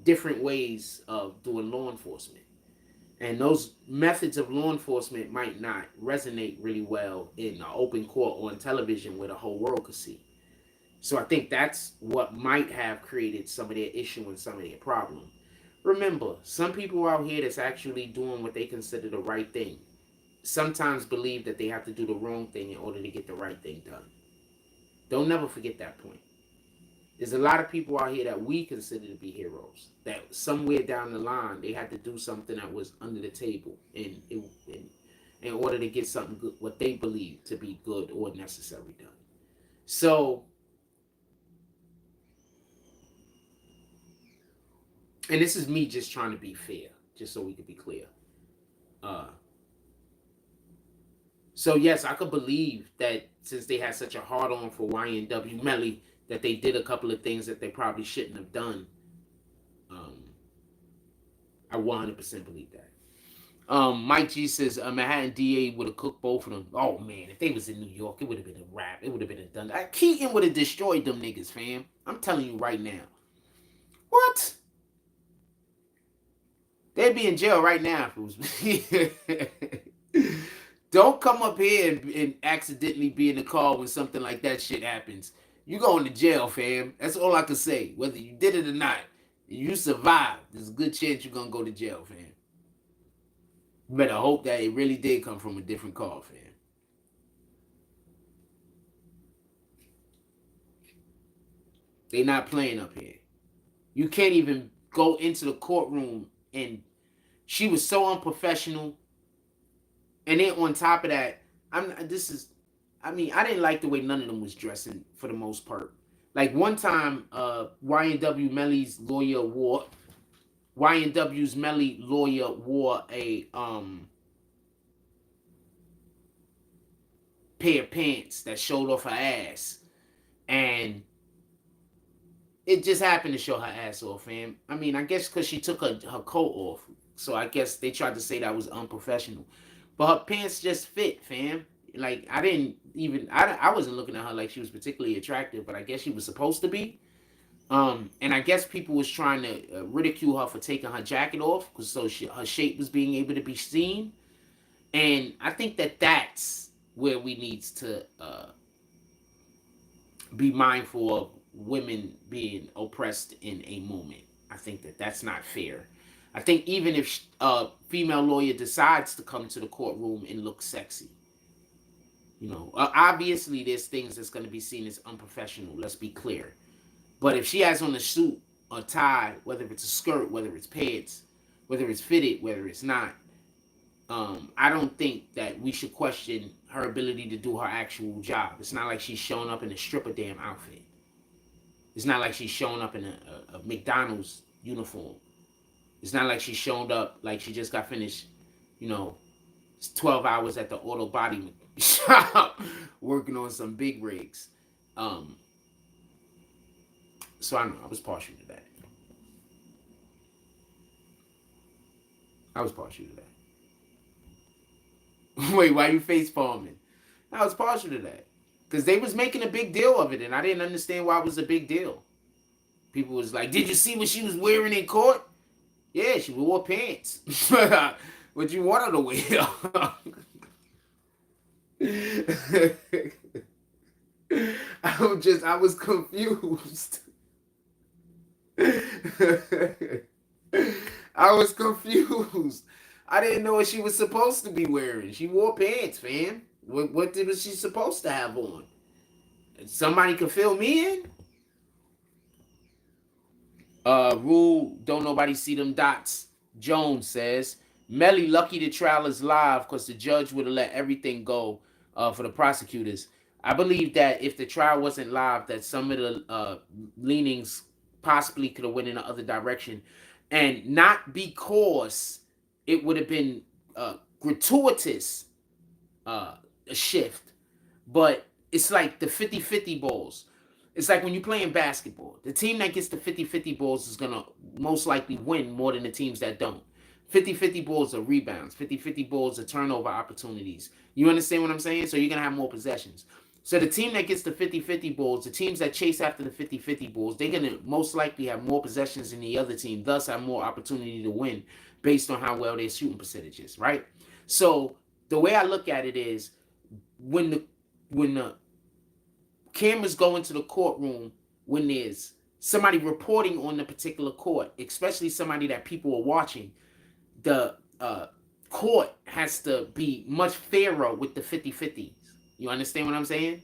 different ways of doing law enforcement. And those methods of law enforcement might not resonate really well in an open court or on television where the whole world could see. So I think that's what might have created some of their issue and some of their problem. Remember, some people out here that's actually doing what they consider the right thing sometimes believe that they have to do the wrong thing in order to get the right thing done. Don't never forget that point. There's a lot of people out here that we consider to be heroes. That somewhere down the line, they had to do something that was under the table in order to get something good, what they believe to be good or necessary done. So, and this is me just trying to be fair, just so we could be clear. So yes, I could believe that since they had such a hard on for YNW Melly, that they did a couple of things that they probably shouldn't have done. I 100% believe that. Mike G says Manhattan DA would have cooked both of them. Oh man, if they was in New York, it would have been a wrap. It would have been a done. Keaton would have destroyed them niggas, fam. I'm telling you right now. What? They'd be in jail right now if it was. Don't come up here and accidentally be in the car when something like that shit happens. You going to jail, fam. That's all I can say. Whether you did it or not, you survived. There's a good chance you're gonna go to jail, fam. You better hope that it really did come from a different car, fam. They not playing up here. You can't even go into the courtroom, and she was so unprofessional. And then on top of that, I didn't like the way none of them was dressing for the most part. Like one time, YNW Melly's lawyer wore YNW's Melly lawyer wore a pair of pants that showed off her ass, and it just happened to show her ass off, fam. I mean, I guess because she took her coat off, so I guess they tried to say that was unprofessional. But her pants just fit, fam. Like I wasn't looking at her like she was particularly attractive, but I guess she was supposed to be. And I guess people was trying to ridicule her for taking her jacket off, because her shape was being able to be seen. And I think that's where we need to be mindful of women being oppressed in a moment. I think that's not fair. I think even if a female lawyer decides to come to the courtroom and look sexy, obviously there's things that's going to be seen as unprofessional. Let's be clear. But if she has on a suit or tie, whether it's a skirt, whether it's pants, whether it's fitted, whether it's not, I don't think that we should question her ability to do her actual job. It's not like she's showing up in a stripper damn outfit. It's not like she's showing up in a McDonald's uniform. It's not like she's showing up like she just got finished, 12 hours at the auto body shop working on some big rigs. So I know I was partial to that. Wait, why you face palming? I was partial to that. Because they was making a big deal of it, and I didn't understand why it was a big deal. People was like, did you see what she was wearing in court? Yeah, she wore pants. What you want her to wear? I was confused. I was confused. I didn't know what she was supposed to be wearing. She wore pants, fam. What was she supposed to have on? Somebody could fill me in? Rule, don't nobody see them dots. Jones says, Melly lucky the trial is live because the judge would have let everything go for the prosecutors. I believe that if the trial wasn't live, that some of the leanings possibly could have went in the other direction. And not because it would have been gratuitous a shift, but it's like the 50-50 balls. It's like when you're playing basketball. The team that gets the 50-50 balls is going to most likely win more than the teams that don't. 50-50 balls are rebounds. 50-50 balls are turnover opportunities. You understand what I'm saying? So you're going to have more possessions. So the team that gets the 50-50 balls, the teams that chase after the 50-50 balls, they're going to most likely have more possessions than the other team, thus have more opportunity to win based on how well their shooting percentage is, right? So the way I look at it is when the cameras go into the courtroom, when there's somebody reporting on the particular court, especially somebody that people are watching, the court has to be much fairer with the 50-50s. You understand what I'm saying?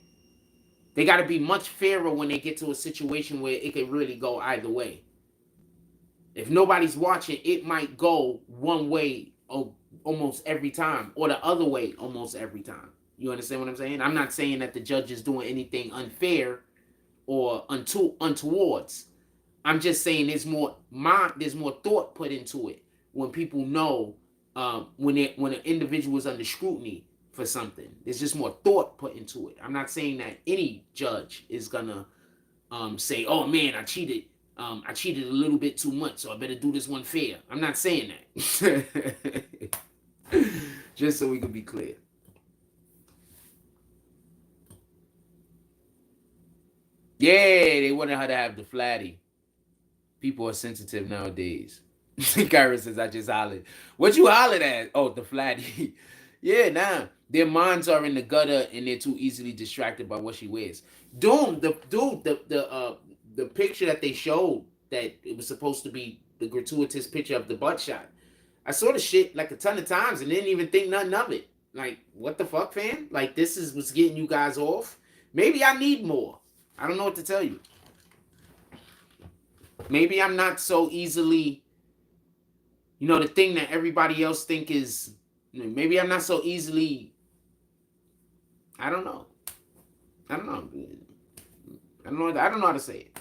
They got to be much fairer when they get to a situation where it can really go either way. If nobody's watching, it might go one way almost every time, or the other way almost every time. You understand what I'm saying? I'm not saying that the judge is doing anything unfair or untowards. I'm just saying there's more thought put into it when people know when an individual is under scrutiny for something. There's just more thought put into it. I'm not saying that any judge is gonna say, "Oh man, I cheated a little bit too much, so I better do this one fair." I'm not saying that. Just so we can be clear. Yeah, they wanted her to have the flatty. People are sensitive nowadays. Kyra says, I just hollered. What you hollered at? Oh, the flatty. Yeah, nah. Their minds are in the gutter and they're too easily distracted by what she wears. The picture that they showed that it was supposed to be the gratuitous picture of the butt shot. I saw the shit like a ton of times and didn't even think nothing of it. Like, what the fuck, fam? Like, this is what's getting you guys off? Maybe I need more. I don't know what to tell you. Maybe I'm not so easily, the thing that everybody else think is, maybe I'm not so easily, I don't know. I don't know how to say it.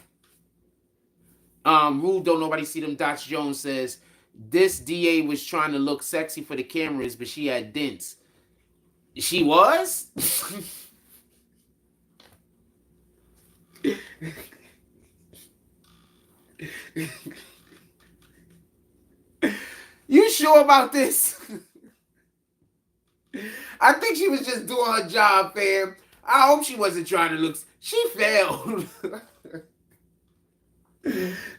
Rude, don't nobody see them dots. Jones says, this DA was trying to look sexy for the cameras, but she had dents. She was? You sure about this? I think she was just doing her job, fam. I hope she wasn't trying to look. She failed.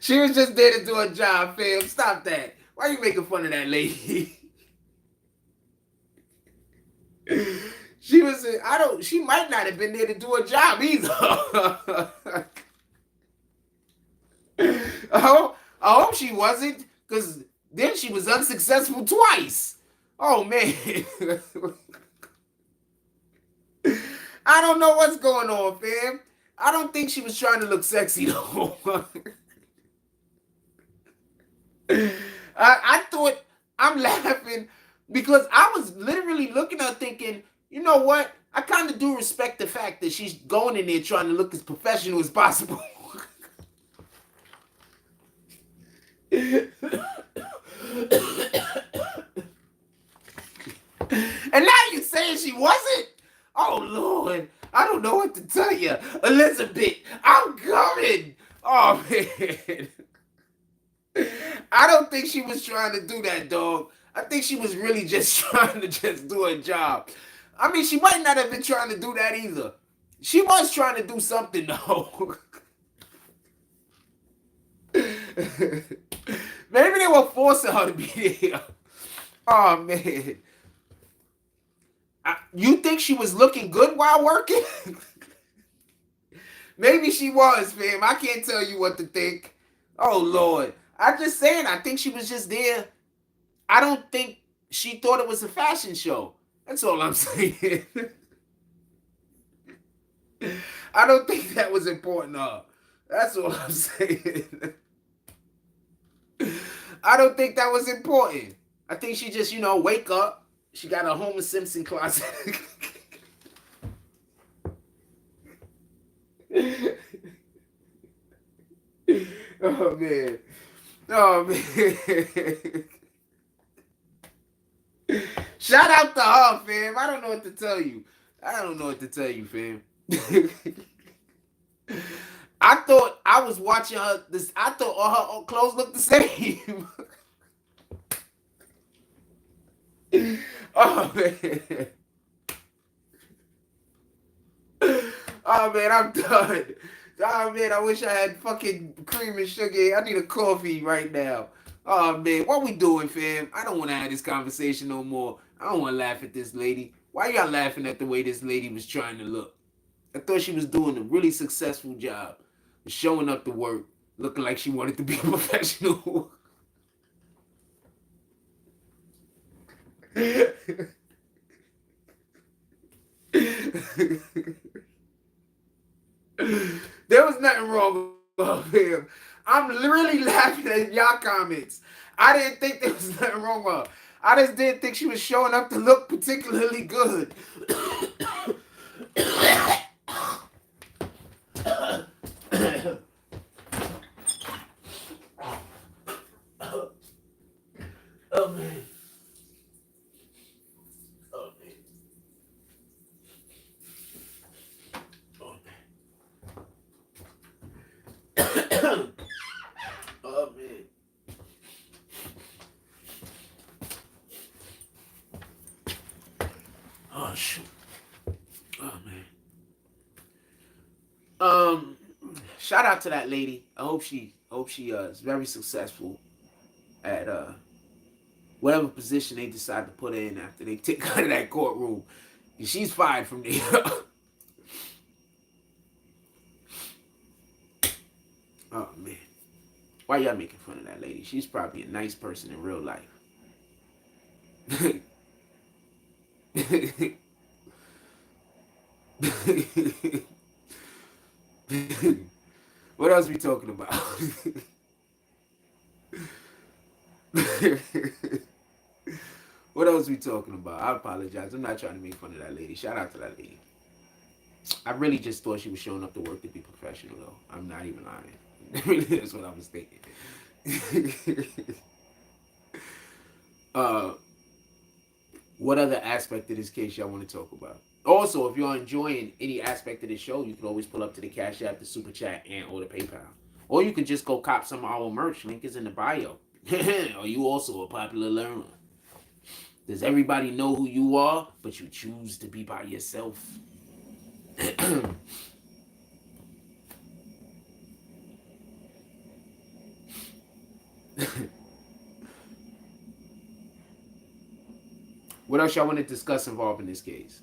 She was just there to do her job, fam. Stop that. Why are you making fun of that lady? She was. She might not have been there to do her job either. I hope she wasn't, because then she was unsuccessful twice. Oh, man. I don't know what's going on, fam. I don't think she was trying to look sexy, though. I thought, I'm laughing because I was literally looking at her thinking, you know what? I kind of do respect the fact that she's going in there trying to look as professional as possible. And now you saying she wasn't? Oh, Lord. I don't know what to tell you. Elizabeth, I'm coming. Oh, man. I don't think she was trying to do that, dog. I think she was really just trying to just do her job. I mean, she might not have been trying to do that either. She was trying to do something, though. Maybe they were forcing her to be there. Oh, man. You think she was looking good while working? Maybe she was, fam. I can't tell you what to think. Oh, Lord. I'm just saying, I think she was just there. I don't think she thought it was a fashion show. That's all I'm saying. I don't think that was important to her. That's all I'm saying. I don't think that was important. I think she just, wake up. She got a Homer Simpson closet. Oh, man. Oh, man. Shout out to her, fam. I don't know what to tell you. Fam. I thought I was watching her. I thought all her clothes looked the same. Oh, man. Oh, man, I'm done. Oh, man, I wish I had fucking cream and sugar. I need a coffee right now. Oh, man, what we doing, fam? I don't want to have this conversation no more. I don't want to laugh at this lady. Why y'all laughing at the way this lady was trying to look? I thought she was doing a really successful job. Showing up to work, looking like she wanted to be a professional. There was nothing wrong with him. I'm really laughing at y'all comments. I didn't think there was nothing wrong with her. I just didn't think she was showing up to look particularly good. Oh, man. Oh, man. Oh, man. Oh, man. shout out to that lady. I hope she is very successful at whatever position they decide to put her in after they take her out of that courtroom. And she's fired from there. Oh man, why y'all making fun of that lady? She's probably a nice person in real life. What else we talking about? What else we talking about? I apologize. I'm not trying to make fun of that lady. Shout out to that lady. I really just thought she was showing up to work to be professional, though. I'm not even lying. That's what I was thinking. What other aspect of this case y'all want to talk about? Also, if you're enjoying any aspect of the show, you can always pull up to the Cash App, the Super Chat, and or the PayPal. Or you can just go cop some of our merch. Link is in the bio. Are you also a popular learner? Does everybody know who you are, but you choose to be by yourself? What else y'all want to discuss involving this case?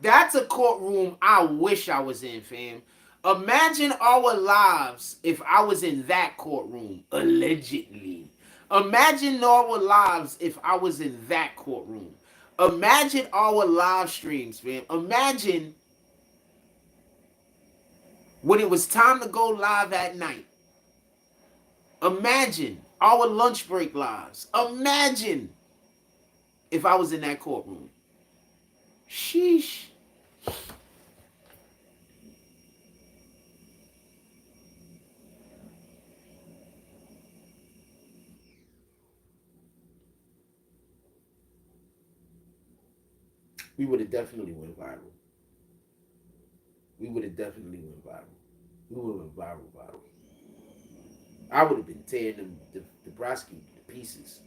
That's a courtroom I wish I was in, fam. Imagine our lives if I was in that courtroom, allegedly. Imagine our lives if I was in that courtroom. Imagine our live streams, fam. Imagine when it was time to go live at night. Imagine our lunch break lives. Imagine if I was in that courtroom. Sheesh. We would have definitely went viral. We would have definitely went viral. We would have went viral. I would have been tearing them, the Broski to pieces.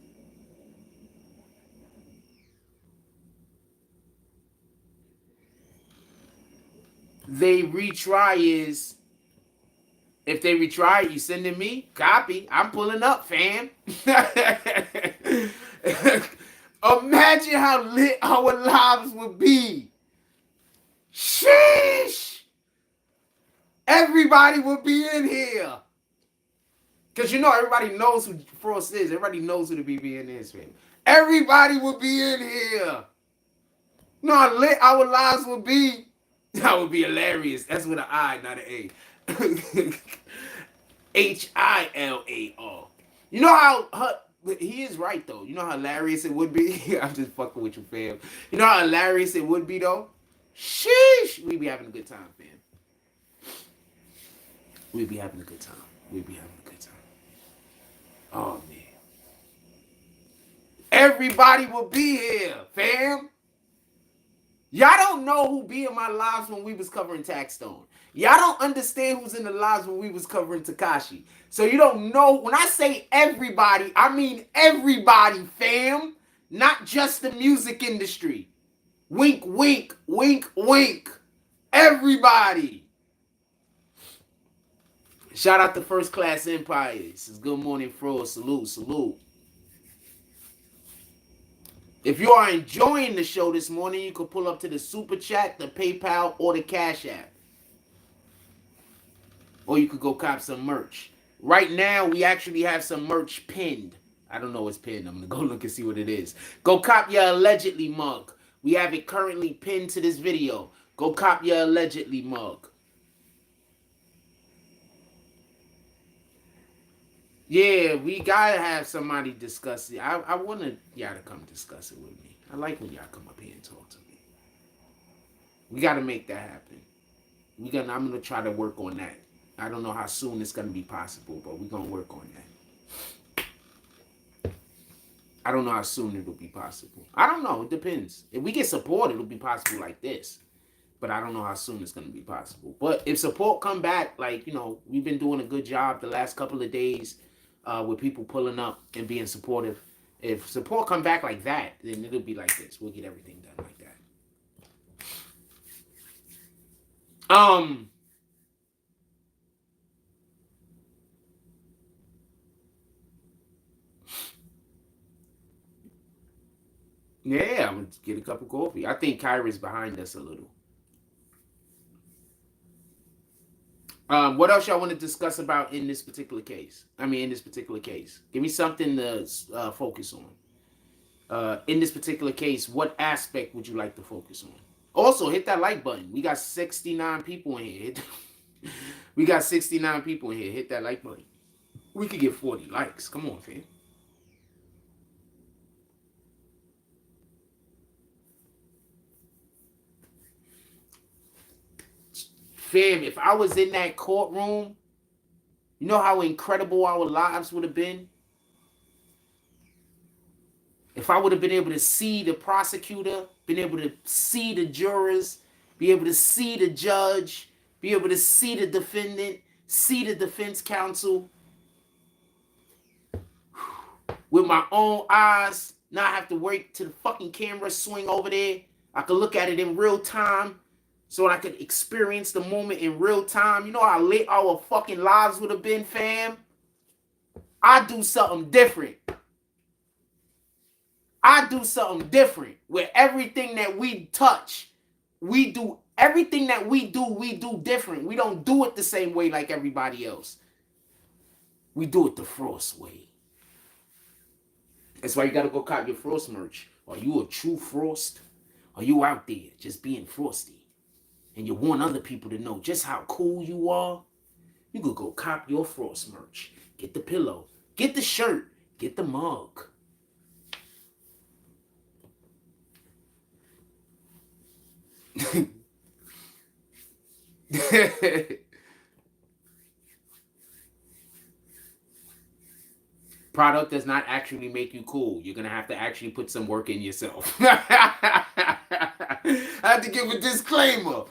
They retry is, if they retry, you sending me? Copy. I'm pulling up, fam. Imagine how lit our lives would be. Sheesh. Everybody would be in here. Because you know everybody knows who Frost is. Everybody knows who the BBN is, fam. Everybody would be in here. You know how lit our lives would be? That would be hilarious. That's with an I, not an A. Hilar. You know how he is right though. You know how hilarious it would be. I'm just fucking with you, fam. You know how hilarious it would be though. Sheesh, we'd be having a good time, fam. We'd be having a good time. We'd be having a good time. Oh man, everybody will be here, fam. Y'all don't know who be in my lives when we was covering Taxstone. Y'all don't understand who's in the lives when we was covering Tekashi. So you don't know. When I say everybody, I mean everybody, fam. Not just the music industry. Wink, wink, wink, wink. Everybody. Shout out to First Class Empires. It's Good Morning Frost. Salute, salute. If you are enjoying the show this morning, you can pull up to the Super Chat, the PayPal, or the Cash App. Or you could go cop some merch. Right now, we actually have some merch pinned. I don't know what's pinned. I'm going to go look and see what it is. Go cop your allegedly mug. We have it currently pinned to this video. Go cop your allegedly mug. Yeah, we gotta have somebody discuss it. I want y'all to come discuss it with me. I like when y'all come up here and talk to me. We gotta make that happen. I'm gonna try to work on that. I don't know how soon it's gonna be possible, but we're gonna work on that. I don't know how soon it'll be possible. I don't know. It depends. If we get support, it'll be possible like this. But I don't know how soon it's gonna be possible. But if support come back, like, you know, we've been doing a good job the last couple of days. With people pulling up and being supportive. If support come back like that, then it'll be like this. We'll get everything done like that. Yeah, I'm gonna get a cup of coffee. I think Kyra's behind us a little. What else y'all want to discuss about in this particular case? In this particular case, give me something to focus on. In this particular case, what aspect would you like to focus on? Also, hit that like button. We got 69 people in here. We got 69 people in here. Hit that like button. We could get 40 likes. Come on, fam. Fam, if I was in that courtroom, you know how incredible our lives would have been? If I would have been able to see the prosecutor, been able to see the jurors, be able to see the judge, be able to see the defendant, see the defense counsel with my own eyes, not have to wait till the fucking camera swing over there. I could look at it in real time so I could experience the moment in real time. You know how lit our fucking lives would have been, fam? I do something different. I do something different where everything that we touch, we do everything that we do different. We don't do it the same way like everybody else. We do it the Frost way. That's why you gotta go cop your Frost merch. Are you a true Frost? Are you out there just being frosty? And you want other people to know just how cool you are? You could go cop your Frost merch. Get the pillow. Get the shirt. Get the mug. Product does not actually make you cool. You're gonna have to actually put some work in yourself. I have to give a disclaimer.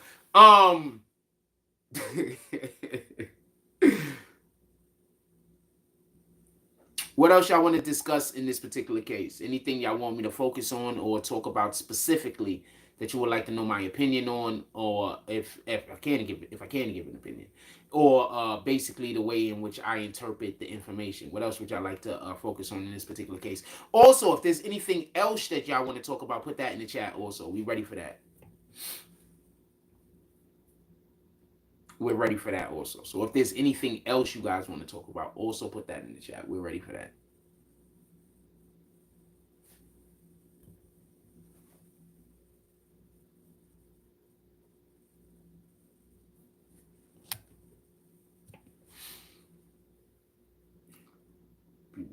What else y'all want to discuss in this particular case? Anything y'all want me to focus on or talk about specifically that you would like to know my opinion on, or if I can give an opinion, or basically the way in which I interpret the information. What else would y'all like to focus on in this particular case? Also, if there's anything else that y'all want to talk about, put that in the chat. Also, we ready for that. We're ready for that also. So if there's anything else you guys want to talk about, also put that in the chat. We're ready for that.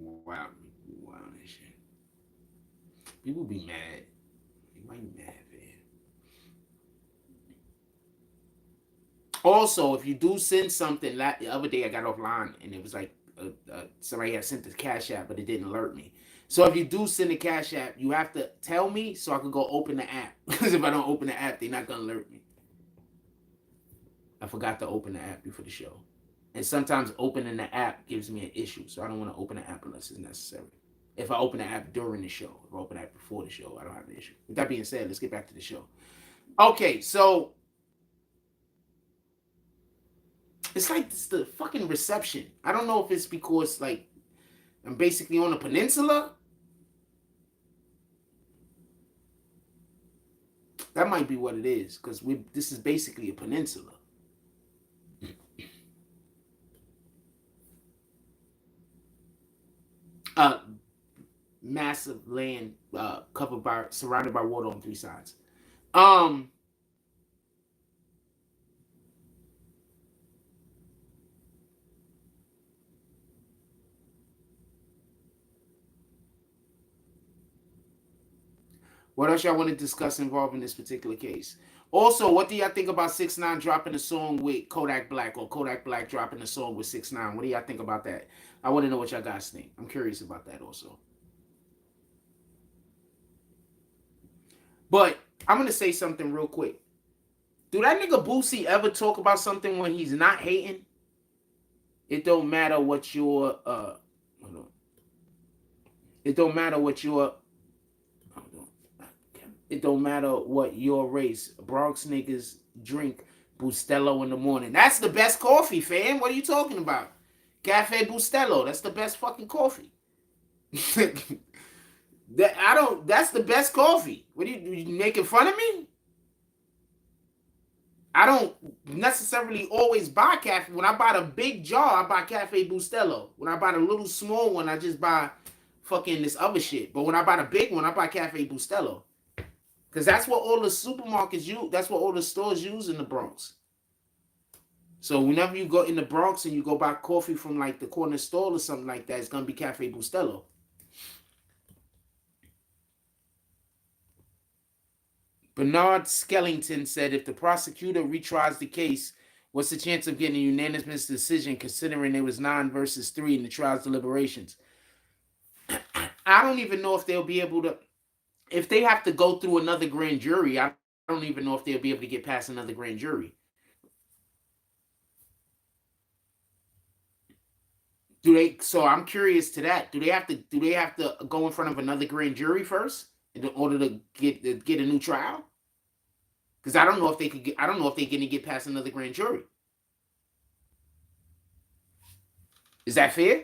Wow, and shit. People be mad. Why you mad, man? Also, if you do send something, the other day I got offline and it was like somebody had sent the Cash App, but it didn't alert me. So if you do send a Cash App, you have to tell me so I can go open the app. Because if I don't open the app, they're not gonna alert me. I forgot to open the app before the show. And sometimes opening the app gives me an issue, so I don't want to open the app unless it's necessary. If I open the app during the show, if I open the app before the show, I don't have an issue. With that being said, let's get back to the show. Okay, so it's like it's the fucking reception. I don't know if it's because like I'm basically on a peninsula. That might be what it is, because this is basically a peninsula. Massive land surrounded by water on 3 sides. What else y'all want to discuss involving this particular case? Also, what do y'all think about 6ix9ine dropping a song with Kodak Black, or Kodak Black dropping a song with 6ix9ine? What do y'all think about that? I want to know what y'all guys think. I'm curious about that also. But I'm going to say something real quick. Do that nigga Boosie ever talk about something when he's not hating? It don't matter what your hold on. It don't matter what your it don't matter what your race. Bronx niggas drink Bustelo in the morning. That's the best coffee, fam. What are you talking about? Cafe Bustelo. That's the best fucking coffee. That's the best coffee. What are you making fun of me? I don't necessarily always buy cafe. When I buy the big jar, I buy Cafe Bustelo. When I buy the little small one, I just buy fucking this other shit. But when I buy the big one, I buy Cafe Bustelo. Because that's what all the supermarkets use. That's what all the stores use in the Bronx. So whenever you go in the Bronx and you go buy coffee from like the corner store or something like that, it's going to be Cafe Bustelo. Bernard Skellington said if the prosecutor retries the case, what's the chance of getting a unanimous decision considering it was 9 versus 3 in the trial's deliberations? I don't even know if they'll be able to, if they have to go through another grand jury, I don't even know if they'll be able to get past another grand jury. So I'm curious to that. Do they have to go in front of another grand jury first in order to get a new trial? Because I don't know if they they're gonna get past another grand jury. Is that fair?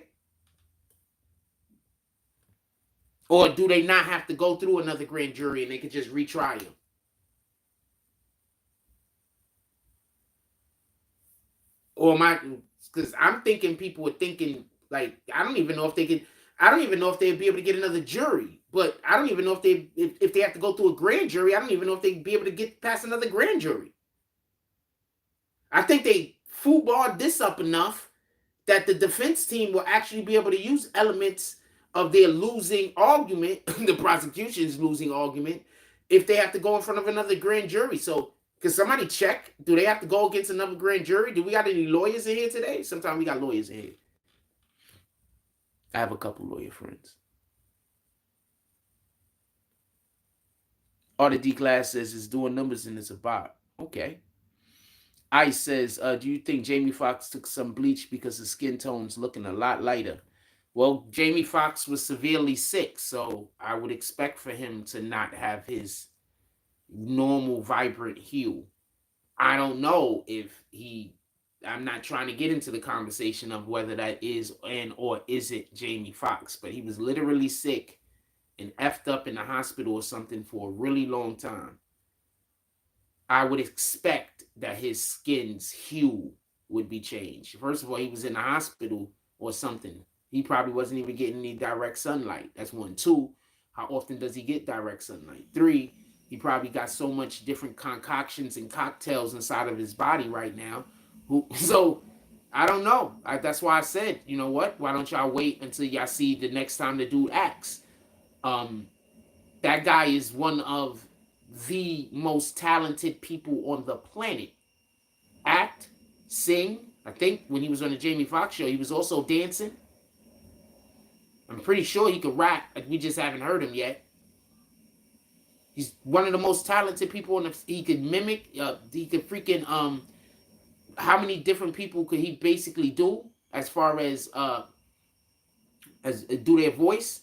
Or do they not have to go through another grand jury and they could just retry him? Or because I'm thinking people are thinking like I don't even know if they'd be able to get another jury. But I don't even know if they have to go through a grand jury. I don't even know if they'd be able to get past another grand jury. I think they foobarred this up enough that the defense team will actually be able to use elements of their losing argument, the prosecution's losing argument, if they have to go in front of another grand jury. So, can somebody check? Do they have to go against another grand jury? Do we got any lawyers in here today? Sometimes we got lawyers in here. I have a couple lawyer friends. Artie D Class says it's doing numbers and it's a bot. Okay. Ice says, do you think Jamie Foxx took some bleach because his skin tone's looking a lot lighter? Well, Jamie Foxx was severely sick, so I would expect for him to not have his normal, vibrant hue. I don't know if I'm not trying to get into the conversation of whether that is or isn't Jamie Foxx, but he was literally sick and effed up in the hospital or something for a really long time. I would expect that his skin's hue would be changed. First of all, he was in the hospital or something. He probably wasn't even getting any direct sunlight. That's 1. 2, how often does he get direct sunlight? 3, he probably got so much different concoctions and cocktails inside of his body right now. So I don't know. That's why I said, you know what? Why don't y'all wait until y'all see the next time the dude acts? That guy is one of the most talented people on the planet. Act, sing. I think when he was on the Jamie Foxx show, he was also dancing. I'm pretty sure he could rap. We just haven't heard him yet. He's one of the most talented people on the. He could mimic. He could freaking How many different people could he basically do as far as do their voice?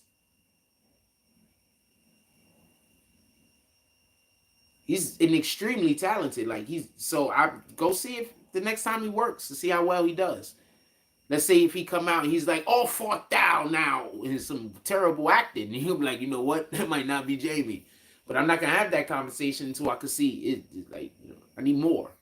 He's an extremely talented. So I go see if the next time he works to see how well he does. Let's say if he come out and he's like, all fought down now in some terrible acting, and he'll be like, you know what, that might not be Jamie. But I'm not gonna have that conversation until I can see it. Like, I need more.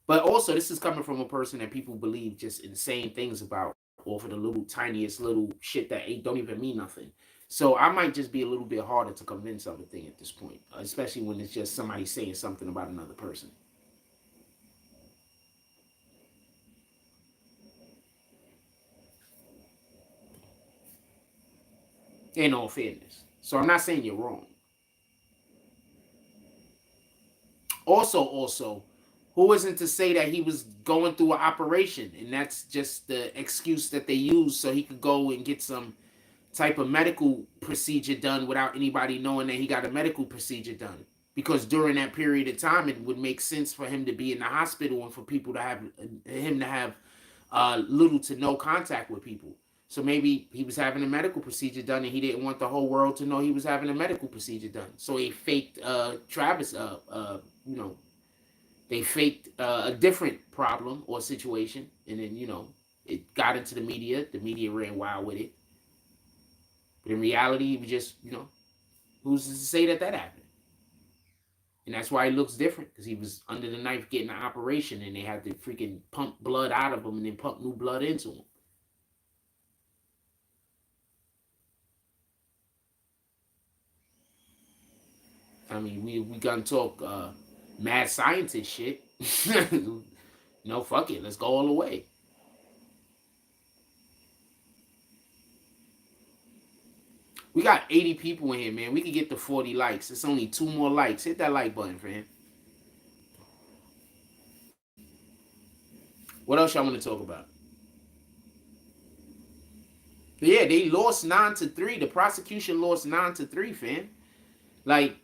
But also, this is coming from a person that people believe just insane things about, off of the little tiniest little shit that don't even mean nothing. So I might just be a little bit harder to convince of a thing at this point, especially when it's just somebody saying something about another person. In all fairness. So I'm not saying you're wrong. Also, who isn't to say that he was going through an operation and that's just the excuse that they use so he could go and get some type of medical procedure done without anybody knowing that he got a medical procedure done? Because during that period of time, it would make sense for him to be in the hospital and for people to have little to no contact with people. So maybe he was having a medical procedure done and he didn't want the whole world to know he was having a medical procedure done. So he faked Travis you know, they faked a different problem or situation, and then, you know, it got into the media. The media ran wild with it. But in reality, he was just, you know, who's to say that happened? And that's why he looks different, because he was under the knife getting an operation and they had to freaking pump blood out of him and then pump new blood into him. I mean, we gonna talk mad scientist shit. No, fuck it. Let's go all the way. We got 80 people in here, man. We can get to 40 likes. It's only 2 more likes. Hit that like button, fam. What else y'all want to talk about? Yeah, they lost 9-3. The prosecution lost 9-3, fam. Like,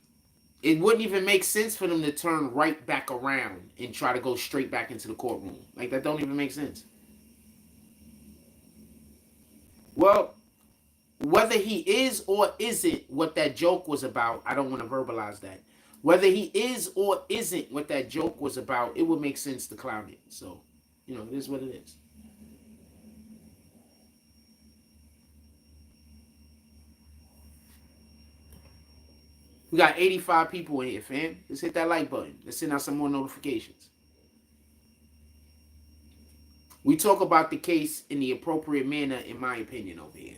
it wouldn't even make sense for them to turn right back around and try to go straight back into the courtroom. Like, that don't even make sense. Well, whether he is or isn't what that joke was about, I don't want to verbalize that. Whether he is or isn't what that joke was about, it would make sense to clown it. So, you know, it is what it is. We got 85 people in here, fam. Let's hit that like button. Let's send out some more notifications. We talk about the case in the appropriate manner, in my opinion, over here.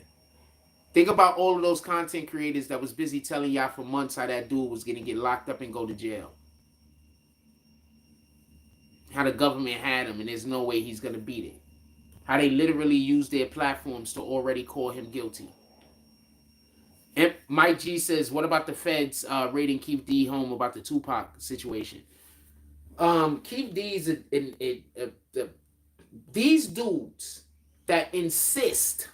Think about all of those content creators that was busy telling y'all for months how that dude was going to get locked up and go to jail. How the government had him and there's no way he's going to beat it. How they literally used their platforms to already call him guilty. And Mike G says, what about the feds raiding Keith D home about the Tupac situation? Keith D's these dudes that insist.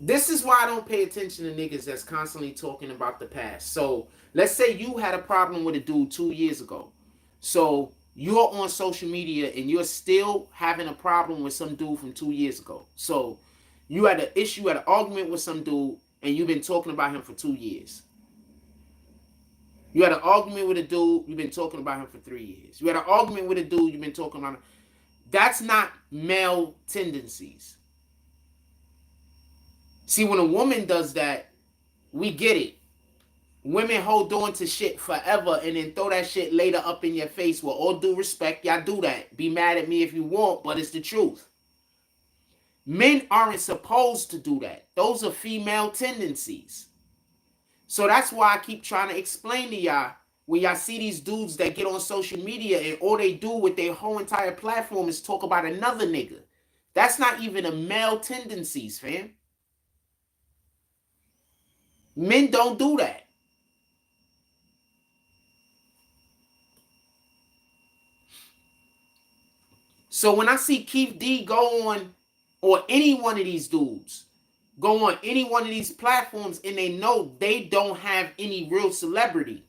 This is why I don't pay attention to niggas that's constantly talking about the past. So let's say you had a problem with a dude 2 years ago. So you're on social media and you're still having a problem with some dude from 2 years ago. So you had an issue, had an argument with some dude, and you've been talking about him for 2 years. You had an argument with a dude, you've been talking about him for 3 years. You had an argument with a dude, you've been talking about him. That's not male tendencies. See, when a woman does that, we get it. Women hold on to shit forever and then throw that shit later up in your face. With all due respect, y'all do that. Be mad at me if you want, but it's the truth. Men aren't supposed to do that. Those are female tendencies. So that's why I keep trying to explain to y'all, when y'all see these dudes that get on social media and all they do with their whole entire platform is talk about another nigga. That's not even a male tendencies, fam. Men don't do that. So when I see Keith D go on, or any one of these dudes go on any one of these platforms and they know they don't have any real celebrity.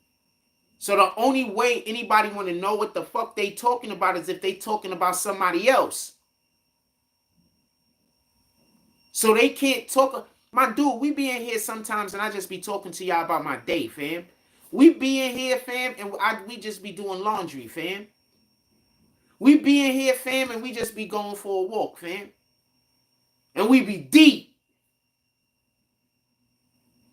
So the only way anybody want to know what the fuck they talking about is if they talking about somebody else. So they can't talk. My dude, we be in here sometimes and I just be talking to y'all about my day, fam. We be in here, fam, and we just be doing laundry, fam. We be in here, fam, and we just be going for a walk, fam. And we be deep.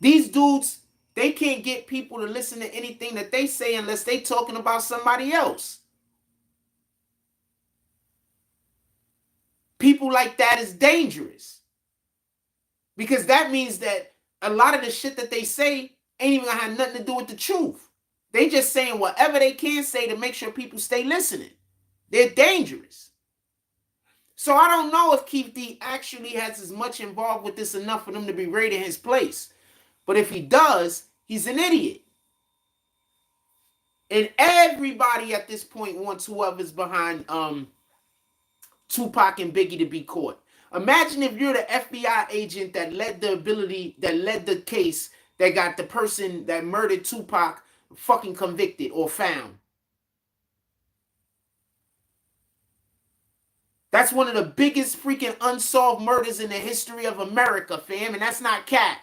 These dudes, they can't get people to listen to anything that they say unless they talking about somebody else. People like that is dangerous. Because that means that a lot of the shit that they say ain't even gonna have nothing to do with the truth. They just saying whatever they can say to make sure people stay listening. They're dangerous. So I don't know if Keith D actually has as much involved with this enough for them to be raiding his place. But if he does, he's an idiot. And everybody at this point wants whoever's behind Tupac and Biggie to be caught. Imagine if you're the FBI agent that led the case that got the person that murdered Tupac fucking convicted or found. That's one of the biggest freaking unsolved murders in the history of America, fam, and that's not cat.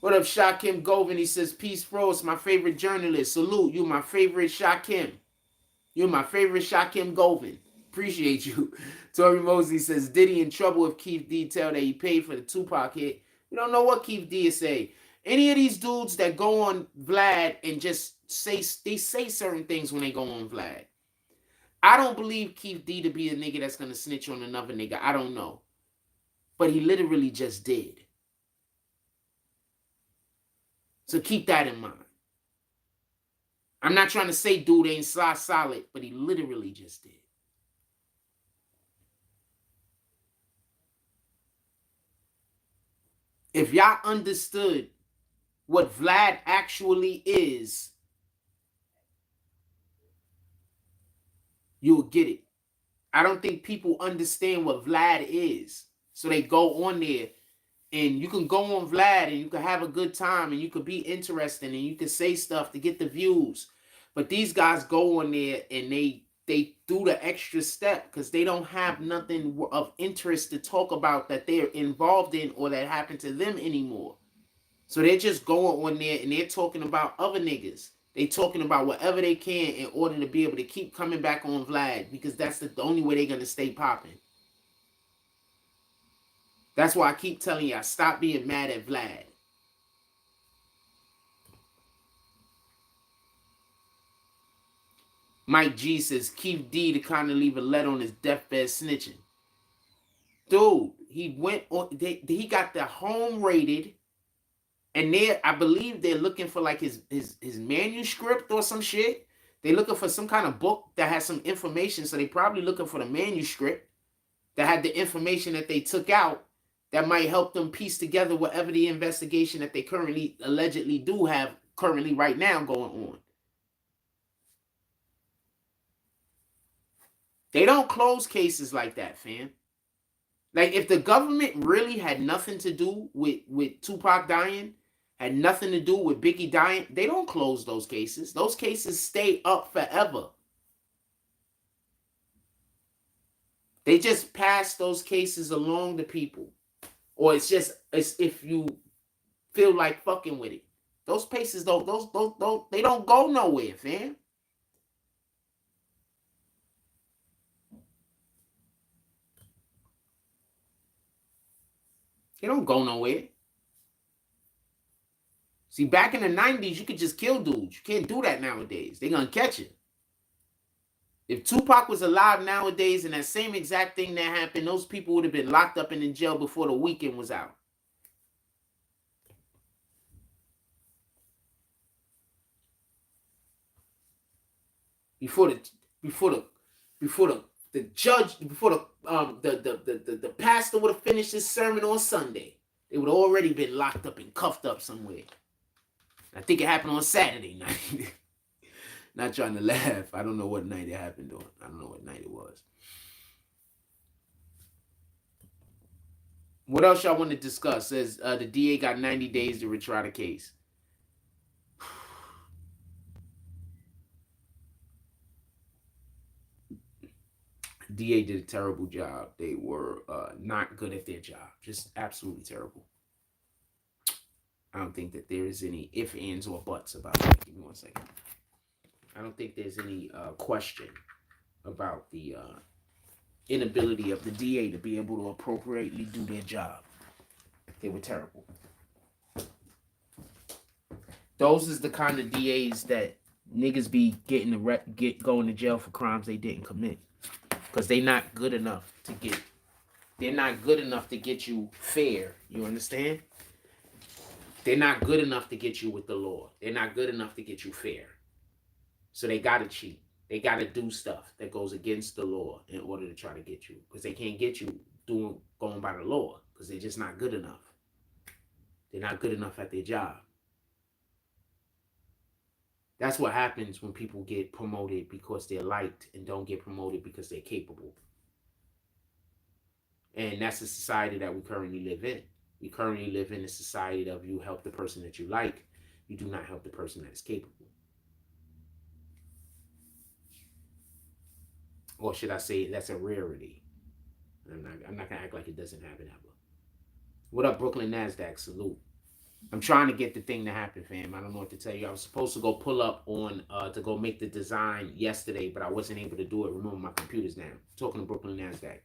What up, Shakim Govin? He says, peace, bro. It's my favorite journalist. Salute. You my favorite Shakim. You're my favorite Shakim Govin. Appreciate you. Tori Mosley says, Diddy in trouble if Keith D tell that he paid for the Tupac hit. We don't know what Keith D is saying. Any of these dudes that go on Vlad and just say certain things when they go on Vlad. I don't believe Keith D to be a nigga that's going to snitch on another nigga. I don't know. But he literally just did. So keep that in mind. I'm not trying to say dude ain't solid, but he literally just did. If y'all understood what Vlad actually is, you'll get it. I don't think people understand what Vlad is. So they go on there, and you can go on Vlad and you can have a good time and you could be interesting and you can say stuff to get the views. But these guys go on there and they do the extra step because they don't have nothing of interest to talk about that they're involved in or that happened to them anymore. So they're just going on there and they're talking about other niggas. They talking about whatever they can in order to be able to keep coming back on Vlad because that's the only way they're going to stay popping. That's why I keep telling y'all, stop being mad at Vlad. Mike G says, Keith D to kind of leave a letter on his deathbed snitching. Dude, he went on, he got the home rated, and I believe they're looking for like his manuscript or some shit. They're looking for some kind of book that has some information, so they probably looking for the manuscript that had the information that they took out that might help them piece together whatever the investigation that they currently allegedly do have currently right now going on. They don't close cases like that, fam. Like, if the government really had nothing to do with Tupac dying, had nothing to do with Biggie dying, they don't close those cases. Those cases stay up forever. They just pass those cases along to people. Or it's if you feel like fucking with it. Those cases, they don't go nowhere, fam. They don't go nowhere. See, back in the 90s, you could just kill dudes. You can't do that nowadays. They're going to catch you. If Tupac was alive nowadays and that same exact thing that happened, those people would have been locked up and in jail before the weekend was out. Before the judge, before the pastor would have finished his sermon on Sunday, they would have already been locked up and cuffed up somewhere. I think it happened on Saturday night. Not trying to laugh. I don't know what night it happened on. I don't know what night it was. What else y'all want to discuss? Says the DA got 90 days to retry the case. DA did a terrible job. They were not good at their job. Just absolutely terrible. I don't think that there is any ifs, ands, or buts about that. Give me 1 second. I don't think there's any question about the inability of the DA to be able to appropriately do their job. They were terrible. Those is the kind of DAs that niggas be going to jail for crimes they didn't commit. Because they're not good enough to get you fair. You understand? They're not good enough to get you with the law. They're not good enough to get you fair. So they got to cheat. They got to do stuff that goes against the law in order to try to get you. Because they can't get you going by the law. Because they're just not good enough. They're not good enough at their job. That's what happens when people get promoted because they're liked and don't get promoted because they're capable. And that's the society that we currently live in. We currently live in a society of you help the person that you like, you do not help the person that is capable. Or should I say that's a rarity? I'm not gonna act like it doesn't happen ever. What up, Brooklyn NASDAQ? Salute. I'm trying to get the thing to happen, fam. I don't know what to tell you. I was supposed to go pull up on to go make the design yesterday, but I wasn't able to do it. Remember, my computer's down. I'm talking to Brooklyn NASDAQ.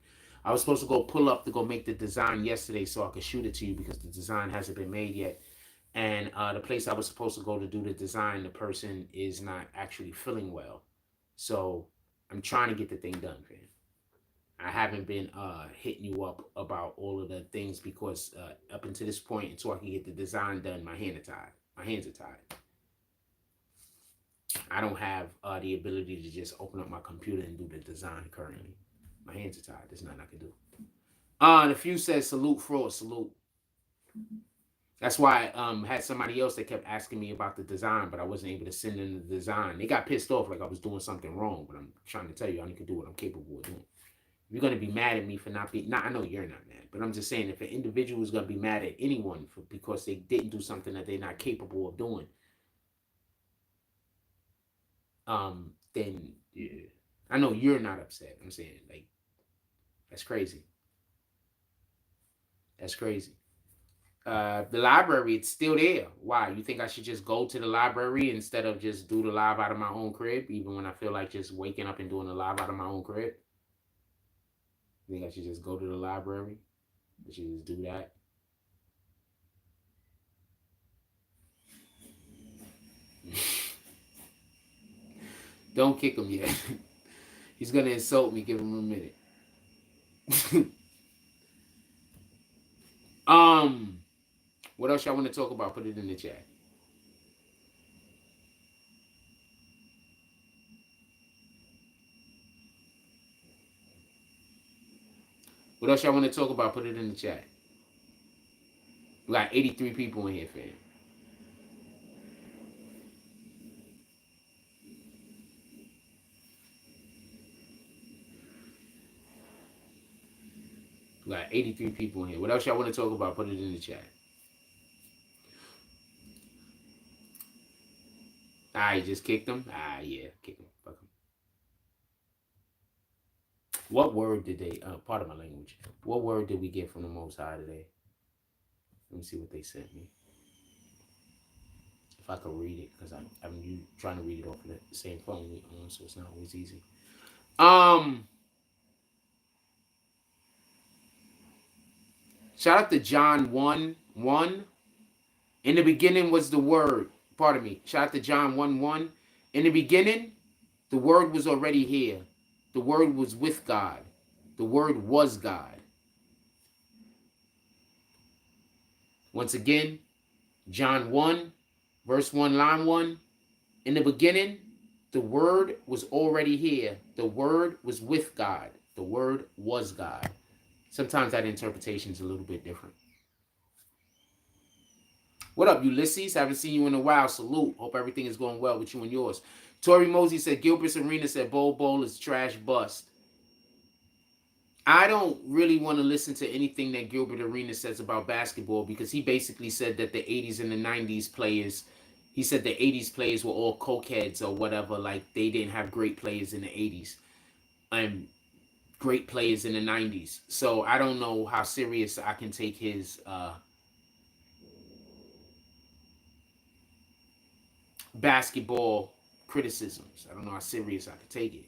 I was supposed to go pull up to go make the design yesterday so I could shoot it to you because the design hasn't been made yet. And the place I was supposed to go to do the design, the person is not actually feeling well. So I'm trying to get the thing done, fam. I haven't been hitting you up about all of the things because up until this point, until I can get the design done, my hands are tied. My hands are tied. I don't have the ability to just open up my computer and do the design currently. My hands are tied. There's nothing I can do. The few says salute, fraud, salute. That's why I had somebody else that kept asking me about the design, but I wasn't able to send them the design. They got pissed off like I was doing something wrong, but I'm trying to tell you I need to do what I'm capable of doing. You're going to be mad at me for not being, I know you're not mad, but I'm just saying if an individual is going to be mad at anyone because they didn't do something that they're not capable of doing, then yeah, I know you're not upset. I'm saying, like, that's crazy. That's crazy. The library, it's still there. Why? You think I should just go to the library instead of just do the live out of my own crib, even when I feel like just waking up and doing the live out of my own crib? You think I should just go to the library? I should just do that? Don't kick him yet. He's gonna insult me. Give him a minute. What else y'all want to talk about? Put it in the chat. What else y'all want to talk about? Put it in the chat. We got 83 people in here, fam. We got 83 people in here. What else y'all want to talk about? Put it in the chat. You just kicked him? Yeah, kick him. Fuck him. What word did they, pardon my language, what word did we get from the Most High today? Let me see what they sent me. If I could read it, because I'm trying to read it off of the same phone we own, so it's not always easy. Shout out to John 1:1. In the beginning was the word. Pardon me. Shout out to John 1:1. In the beginning, the word was already here. The word was with God. The word was God. Once again, John 1, verse 1, line 1. In the beginning, the word was already here. The word was with God. The word was God. Sometimes that interpretation is a little bit different. What up, Ulysses? Haven't seen you in a while. Salute. Hope everything is going well with you and yours. Tori Mosey said, Gilbert's Arena said, Bowl is trash bust. I don't really want to listen to anything that Gilbert Arenas says about basketball because he basically said that the 80s and the 90s players, he said the 80s players were all cokeheads or whatever, like they didn't have great players in the 80s and great players in the 90s. So I don't know how serious I can take his basketball criticisms. I don't know how serious I can take it.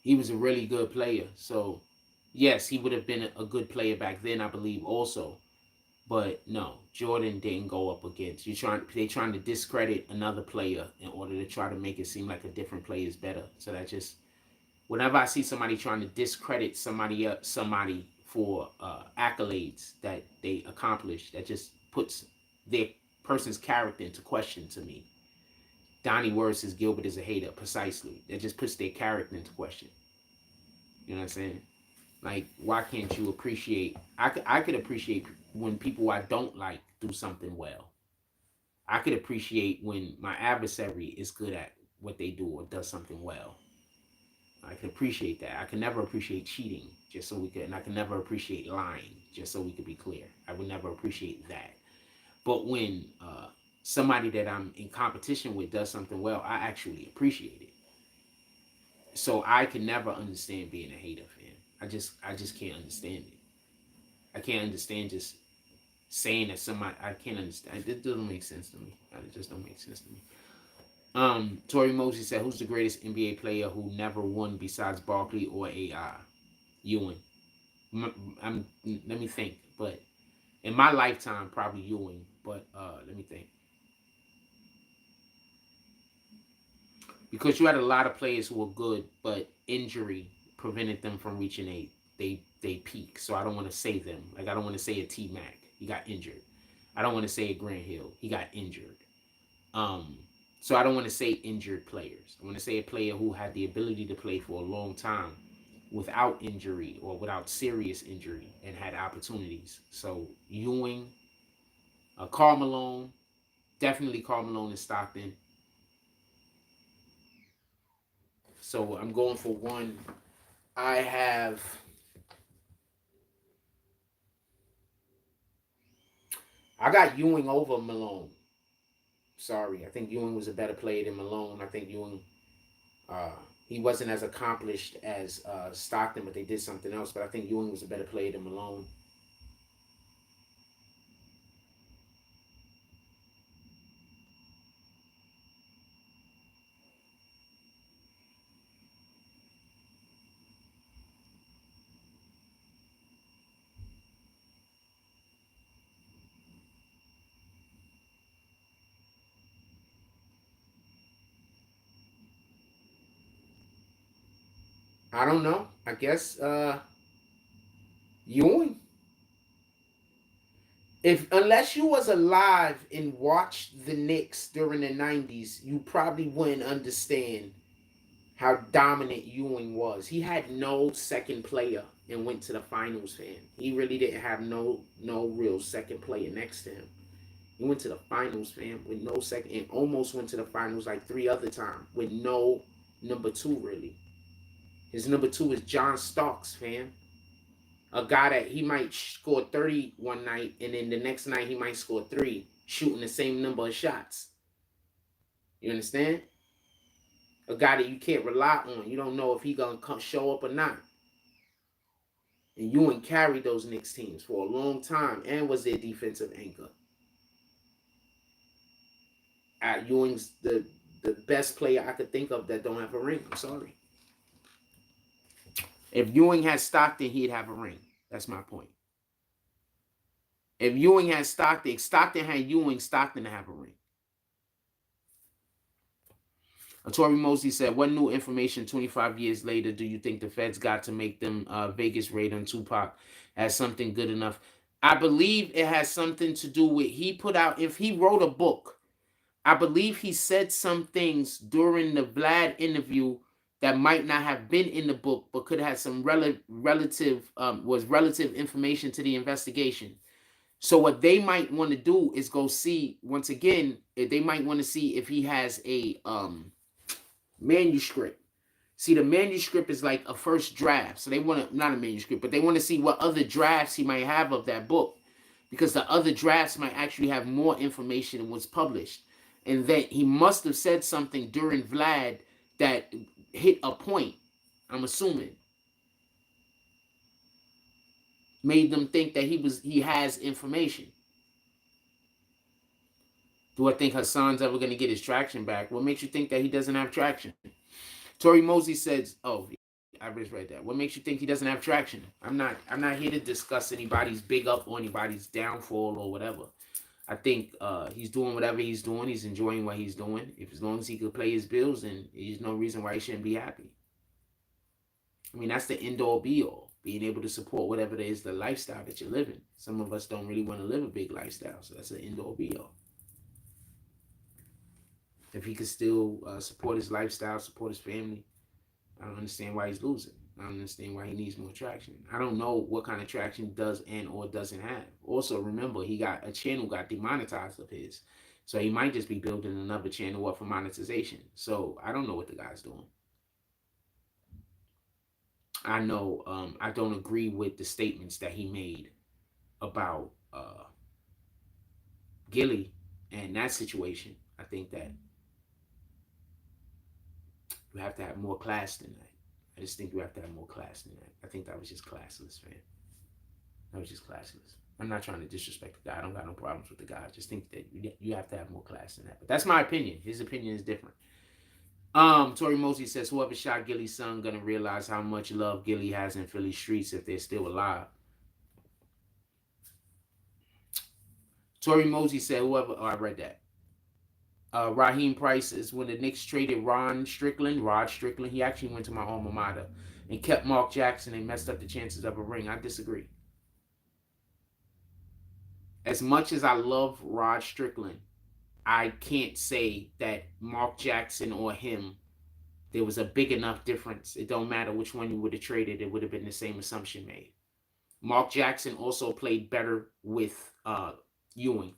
He was a really good player. So, yes, he would have been a good player back then, I believe, also. But no, Jordan didn't go up against. They're trying to discredit another player in order to try to make it seem like a different player is better. So that just, whenever I see somebody trying to discredit somebody for accolades that they accomplished, that just puts their person's character into question to me. Donnie Word says Gilbert is a hater. Precisely. That just puts their character into question. You know what I'm saying? Like, why can't you appreciate? I could appreciate when people I don't like do something well. I could appreciate when my adversary is good at what they do or does something well. I can appreciate that. I can never appreciate cheating, just so we could, and I can never appreciate lying, just so we could be clear. I would never appreciate that. But when somebody that I'm in competition with does something well, I actually appreciate it. So I can never understand being a hater fan. I just can't understand it. I can't understand just saying that somebody, I can't understand. It doesn't make sense to me. It just don't make sense to me. Tori Mosey said, "Who's the greatest NBA player who never won besides Barkley or AI?" Ewing. Let me think. But in my lifetime, probably Ewing. But let me think. Because you had a lot of players who were good, but injury prevented them from reaching they peak. So I don't want to say them. Like I don't want to say a T Mac. He got injured. I don't want to say a Grant Hill. He got injured. Um, so I don't want to say injured players. I want to say a player who had the ability to play for a long time without injury or without serious injury and had opportunities. So Ewing, Karl Malone, definitely Karl Malone and Stockton. So I'm going for one. I have I got Ewing over Malone. Sorry, I think Ewing was a better player than Malone. I think Ewing, uh, he wasn't as accomplished as Stockton, but they did something else. But I think Ewing was a better player than Malone. I don't know. I guess Ewing. If unless you was alive and watched the Knicks during the '90s, you probably wouldn't understand how dominant Ewing was. He had no second player and went to the finals, fam. He really didn't have no real second player next to him. He went to the finals, fam, with no second, and almost went to the finals like 3 other times with no number two really. His number two is John Starks, fam. A guy that he might score 30 one night, and then the next night he might score three, shooting the same number of shots. You understand? A guy that you can't rely on. You don't know if he gonna show up or not. And Ewing carried those Knicks teams for a long time and was their defensive anchor. Ewing's the best player I could think of that don't have a ring. I'm sorry. If Ewing had Stockton, he'd have a ring. That's my point. If Ewing had Stockton, if Stockton had Ewing, Stockton to have a ring. Tori Mosley said, "What new information 25 years later do you think the feds got to make them Vegas raid on Tupac as something good enough?" I believe it has something to do with he put out, if he wrote a book, I believe he said some things during the Vlad interview that might not have been in the book, but could have some relative information to the investigation. So what they might want to do is go see once again. They might want to see if he has a manuscript. See, the manuscript is like a first draft. So they want to, not a manuscript, but they want to see what other drafts he might have of that book. Because the other drafts might actually have more information than what's published. And that he must have said something during Vlad that hit a point, I'm assuming. Made them think that he has information. Do I think Hassan's ever going to get his traction back? What makes you think that he doesn't have traction? Tori Mosey says, "Oh, I just read that. What makes you think he doesn't have traction?" I'm not here to discuss anybody's big up or anybody's downfall or whatever. I think he's doing whatever he's doing. He's enjoying what he's doing. If as long as he could pay his bills, then there's no reason why he shouldn't be happy. I mean, that's the end all be all. Being able to support whatever it is, the lifestyle that you're living. Some of us don't really want to live a big lifestyle, so that's the end all be all. If he could still support his lifestyle, support his family, I don't understand why he's losing. I don't understand why he needs more traction. I don't know what kind of traction he does and or doesn't have. Also, remember, he got a channel got demonetized of his. So he might just be building another channel up for monetization. So I don't know what the guy's doing. I know I don't agree with the statements that he made about Gilly and that situation. I think that you have to have more class than that. I just think you have to have more class than that. I think that was just classless, man. That was just classless. I'm not trying to disrespect the guy. I don't got no problems with the guy. I just think that you have to have more class than that. But that's my opinion. His opinion is different. Tori Mosey says whoever shot Gilly's son gonna realize how much love Gilly has in Philly streets if they're still alive. Tori Mosey said whoever. Oh, I read that. Raheem Price is when the Knicks traded Rod Strickland. He actually went to my alma mater and kept Mark Jackson and messed up the chances of a ring. I disagree. As much as I love Rod Strickland, I can't say that Mark Jackson or him, there was a big enough difference. It don't matter which one you would have traded, it would have been the same assumption made. Mark Jackson also played better with Ewing.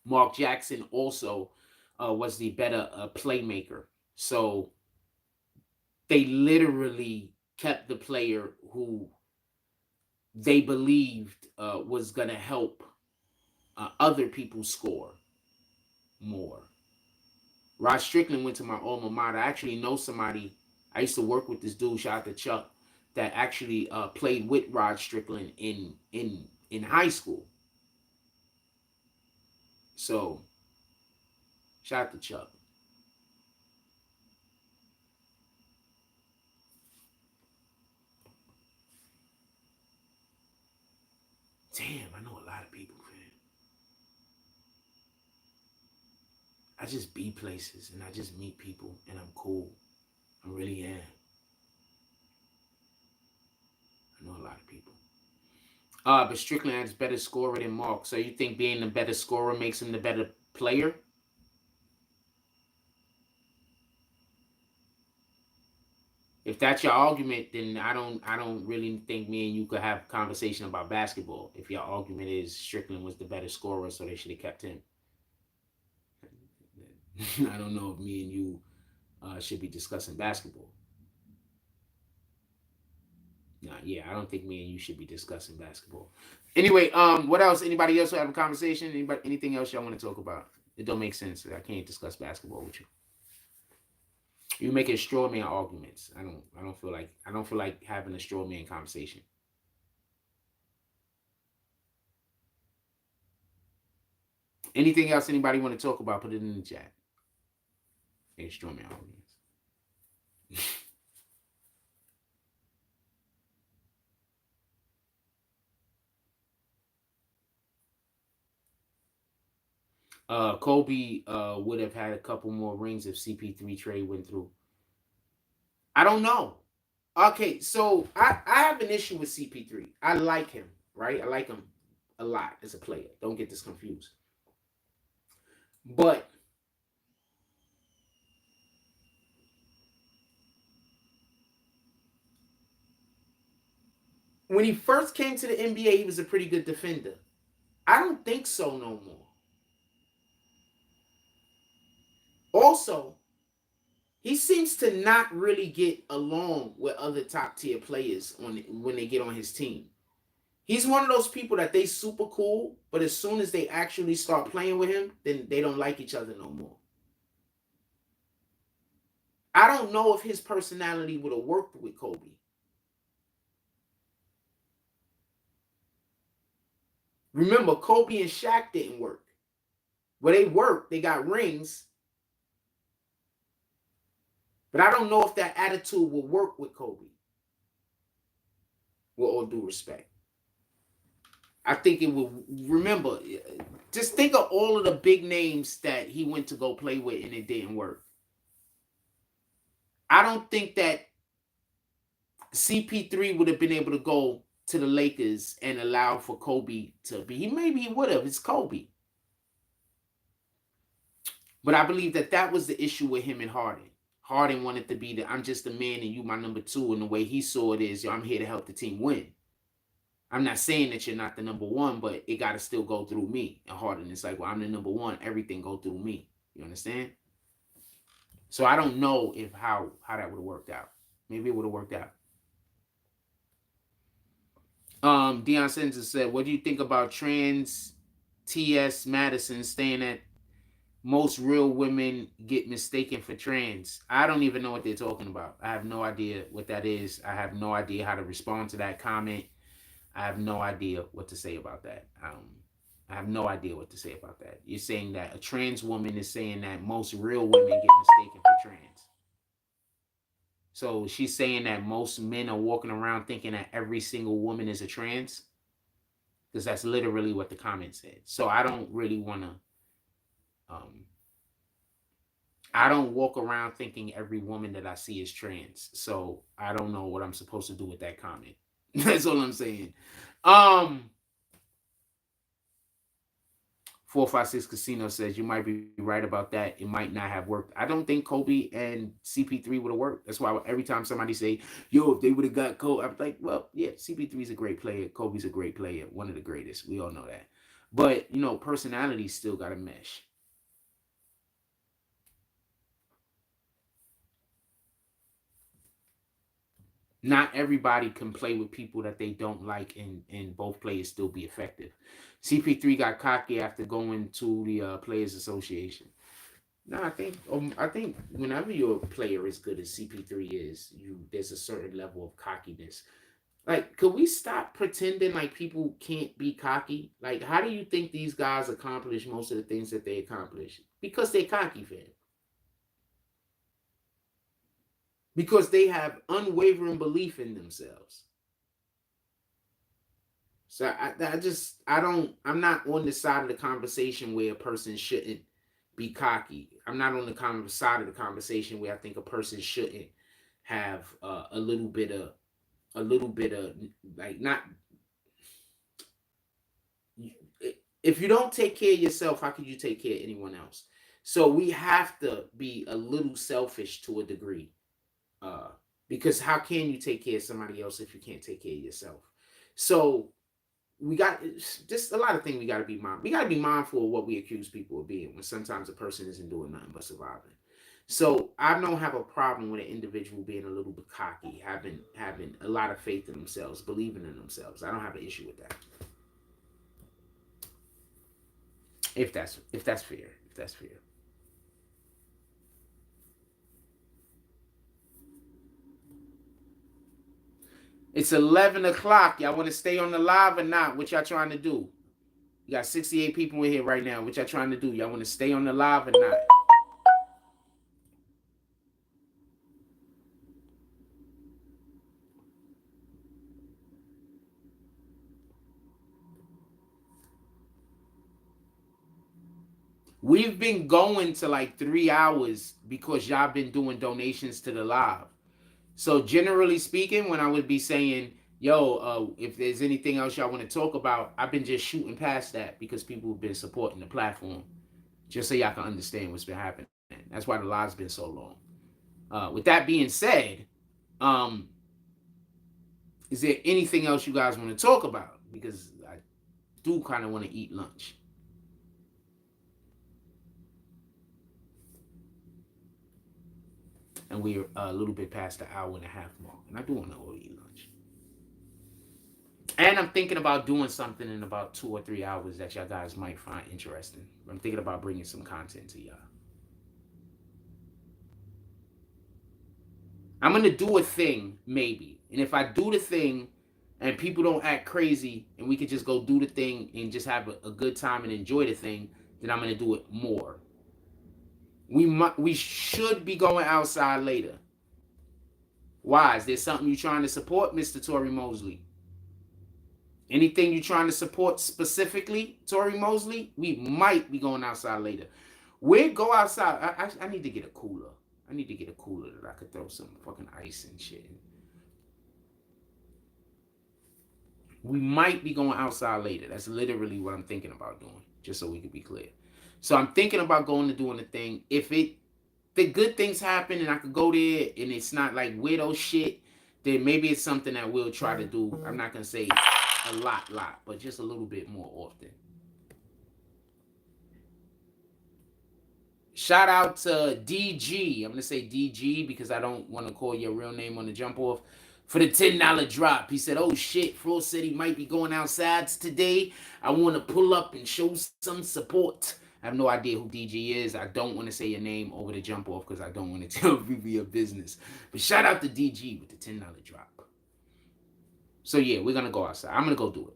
Mark Jackson also was the better playmaker. So they literally kept the player who they believed was going to help other people score more. Rod Strickland went to my alma mater. I actually know somebody. I used to work with this dude, shout out to Chuck, that actually played with Rod Strickland in high school. So, shout out to Chuck. Damn, I know a lot of people, man. I just be places and I just meet people and I'm cool. I really am. I know a lot of people. But Strickland has better scorer than Mark. So you think being the better scorer makes him the better player? If that's your argument, then I don't really think me and you could have a conversation about basketball. If your argument is Strickland was the better scorer, so they should have kept him. I don't know if me and you should be discussing basketball. Nah, yeah, I don't think me and you should be discussing basketball. Anyway, what else? Anybody else have a conversation? Anybody, anything else y'all want to talk about? It don't make sense. I can't discuss basketball with you. You making straw man arguments. I don't feel like having a straw man conversation. Anything else anybody want to talk about? Put it in the chat. Making straw man arguments. Kobe would have had a couple more rings if CP3 trade went through. I don't know. Okay, so I have an issue with CP3. I like him, right? I like him a lot as a player. Don't get this confused. But when he first came to the NBA, he was a pretty good defender. I don't think so no more. Also, he seems to not really get along with other top tier players when they get on his team. He's one of those people that they super cool, but as soon as they actually start playing with him, then they don't like each other no more. I don't know if his personality would have worked with Kobe. Remember, Kobe and Shaq didn't work. Well, they worked, they got rings, but I don't know if that attitude will work with Kobe. With all due respect. I think it will. Remember, just think of all of the big names that he went to go play with and it didn't work. I don't think that CP3 would have been able to go to the Lakers and allow for Kobe to be. Maybe he would have. It's Kobe. But I believe that was the issue with him and Harden. Harden wanted to be the I'm just a man and you my number two, and the way he saw it is, I'm here to help the team win. I'm not saying that you're not the number one, but it got to still go through me. And Harden is like, well, I'm the number one. Everything go through me. You understand? So I don't know if how that would have worked out. Maybe it would have worked out. Deion Sanders said, what do you think about trans T.S. Madison saying that most real women get mistaken for trans? I don't even know what they're talking about. I have no idea what that is. I have no idea how to respond to that comment. I have no idea what to say about that. I have no idea what to say about that. You're saying that a trans woman is saying that most real women get mistaken for trans. So she's saying that most men are walking around thinking that every single woman is a trans, because that's literally what the comment said. So I don't really want to. I don't walk around thinking every woman that I see is trans. So I don't know what I'm supposed to do with that comment. That's all I'm saying. 456 Casino says you might be right about that. It might not have worked. I don't think Kobe and CP3 would have worked. That's why every time somebody say, yo, if they would have got Kobe, I'm like, well, yeah, CP3 is a great player. Kobe's a great player. One of the greatest. We all know that. But, you know, personality still got to mesh. Not everybody can play with people that they don't like, and both players still be effective. CP3 got cocky after going to the Players Association. No, I think whenever you're a player as good as CP3 is, there's a certain level of cockiness. Like, could we stop pretending like people can't be cocky? Like, how do you think these guys accomplish most of the things that they accomplish? Because they're cocky, fam. Because they have unwavering belief in themselves. So I'm not on the side of the conversation where a person shouldn't be cocky. I'm not on the side of the conversation where I think a person shouldn't have a little bit of like, not. If you don't take care of yourself, how can you take care of anyone else? So we have to be a little selfish to a degree, because how can you take care of somebody else if you can't take care of yourself? So we got just a lot of things we got to be mindful. We got to be mindful of what we accuse people of being when sometimes a person isn't doing nothing but surviving. So I don't have a problem with an individual being a little bit cocky, having a lot of faith in themselves, believing in themselves. I don't have an issue with that. If that's fair, if that's fair. It's 11 o'clock. Y'all want to stay on the live or not? What y'all trying to do? You got 68 people in here right now. What y'all trying to do? Y'all want to stay on the live or not? We've been going to like 3 hours because y'all been doing donations to the live. So generally speaking, when I would be saying, yo, if there's anything else y'all want to talk about, I've been just shooting past that because people have been supporting the platform. Just so y'all can understand what's been happening. That's why the live's been so long. With that being said, um, is there anything else you guys want to talk about? Because I do kind of want to eat lunch. And we're a little bit past the hour and a half mark. And I do want to go eat lunch. And I'm thinking about doing something in about 2 or 3 hours that y'all guys might find interesting. I'm thinking about bringing some content to y'all. I'm going to do a thing, maybe. And if I do the thing and people don't act crazy and we could just go do the thing and just have a good time and enjoy the thing, then I'm going to do it more. We should be going outside later. Why? Is there something you're trying to support, Mr. Tory Mosley? Anything you're trying to support specifically, Tory Mosley? We might be going outside later. We go outside. I need to get a cooler. I need to get a cooler that I could throw some fucking ice and shit in. We might be going outside later. That's literally what I'm thinking about doing, just so we can be clear. So I'm thinking about going to doing the thing. If the good things happen and I could go there and it's not like weirdo shit, then maybe it's something that we'll try to do. I'm not gonna say a lot, but just a little bit more often. Shout out to DG. I'm gonna say DG because I don't want to call your real name on the jump off. for the $10 drop. He said, oh shit, Fro said he might be going outside today. I want to pull up and show some support. I have no idea who DG is. I don't want to say your name over the jump off because I don't want to tell people your business. But shout out to DG with the $10 drop. So yeah, we're going to go outside. I'm going to go do it.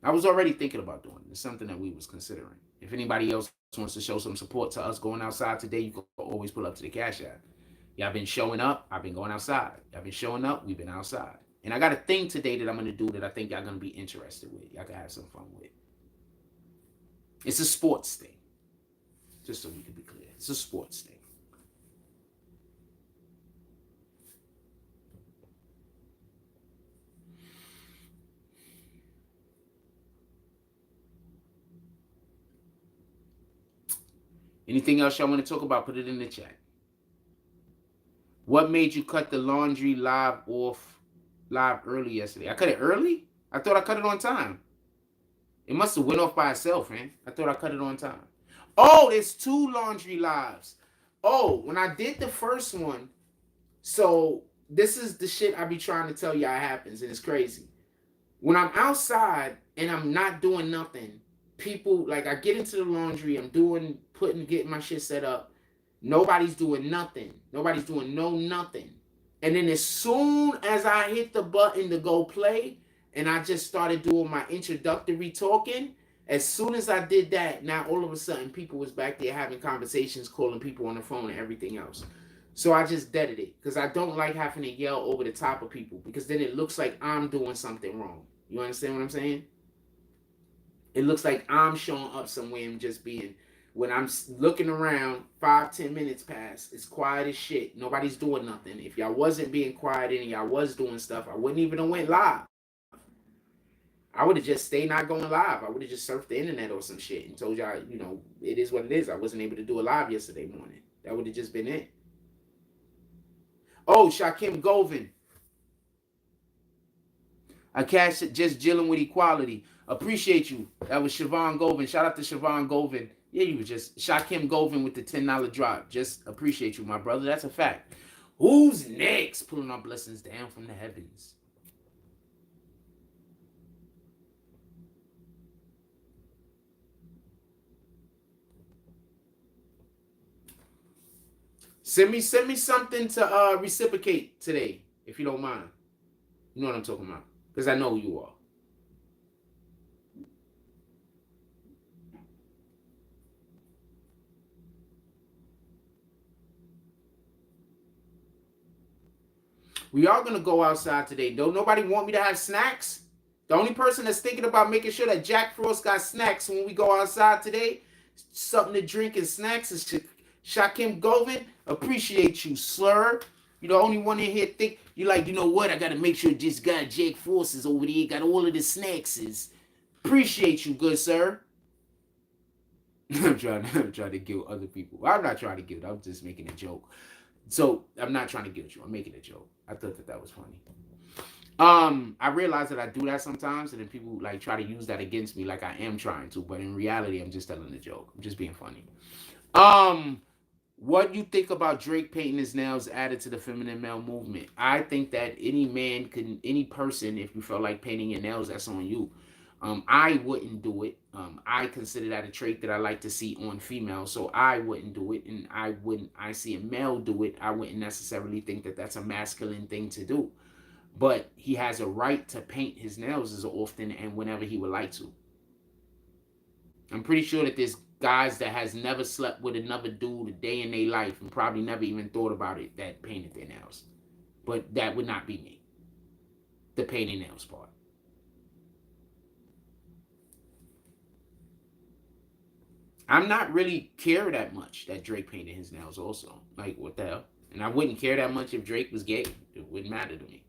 I was already thinking about doing it. It's something that we was considering. If anybody else wants to show some support to us going outside today, you can always pull up to the Cash App. Y'all been showing up. I've been going outside. Y'all been showing up. We've been outside. And I got a thing today that I'm going to do that I think y'all going to be interested with. Y'all can have some fun with. It's a sports thing. Just so we can be clear. It's a sports thing. Anything else y'all want to talk about, put it in the chat. What made you cut the laundry live early yesterday? I cut it early? I thought I cut it on time. It must have went off by itself, man. I thought I cut it on time. Oh, there's 2 laundry lives. Oh, when I did the first one, so this is the shit I be trying to tell y'all happens, and it's crazy. When I'm outside and I'm not doing nothing, people, like, I get into the laundry, I'm getting my shit set up. Nobody's doing nothing. Nobody's doing nothing. And then as soon as I hit the button to go play, and I just started doing my introductory talking, as soon as I did that, now all of a sudden people was back there having conversations, calling people on the phone and everything else. So I just deaded it because I don't like having to yell over the top of people because then it looks like I'm doing something wrong. You understand what I'm saying? It looks like I'm showing up somewhere and just being, when I'm looking around, 5-10 minutes pass, it's quiet as shit. Nobody's doing nothing. If y'all wasn't being quiet and y'all was doing stuff, I wouldn't even have went live. I would have just stayed not going live. I would have just surfed the internet or some shit and told y'all, you know, it is what it is. I wasn't able to do a live yesterday morning. That would have just been it. Oh, Shakim Govin. I cashed it just dealing with equality. Appreciate you. That was Siobhan Govin. Shout out to Siobhan Govin. Yeah, you was just Shakim Govin with the $10 drop. Just appreciate you, my brother. That's a fact. Who's next? Pulling our blessings down from the heavens. Send me something to reciprocate today, if you don't mind. You know what I'm talking about. Because I know who you are. We are going to go outside today. Don't nobody want me to have snacks? The only person that's thinking about making sure that Jack Frost got snacks when we go outside today, something to drink and snacks, is Shakim Govin. Appreciate you, slur. You the only one in here think, you like, you know what, I got to make sure this guy Jack Frost is over there, got all of the snacks. Appreciate you, good sir. I'm trying to guilt other people. I'm not trying to guilt. I'm just making a joke. So I'm not trying to guilt you. I'm making a joke. I thought that was funny. I realize that I do that sometimes, and then people like try to use that against me, like I am trying to. But in reality, I'm just telling a joke. I'm just being funny. What do you think about Drake painting his nails added to the feminine male movement? I think that any person, if you felt like painting your nails, that's on you. I wouldn't do it. I consider that a trait that I like to see on females, so I wouldn't do it. And I see a male do it, I wouldn't necessarily think that that's a masculine thing to do. But he has a right to paint his nails as often and whenever he would like to. I'm pretty sure that there's guys that has never slept with another dude a day in their life and probably never even thought about it that painted their nails. But that would not be me. The painting nails part. I'm not really care that much that Drake painted his nails also. Like, what the hell? And I wouldn't care that much if Drake was gay. It wouldn't matter to me.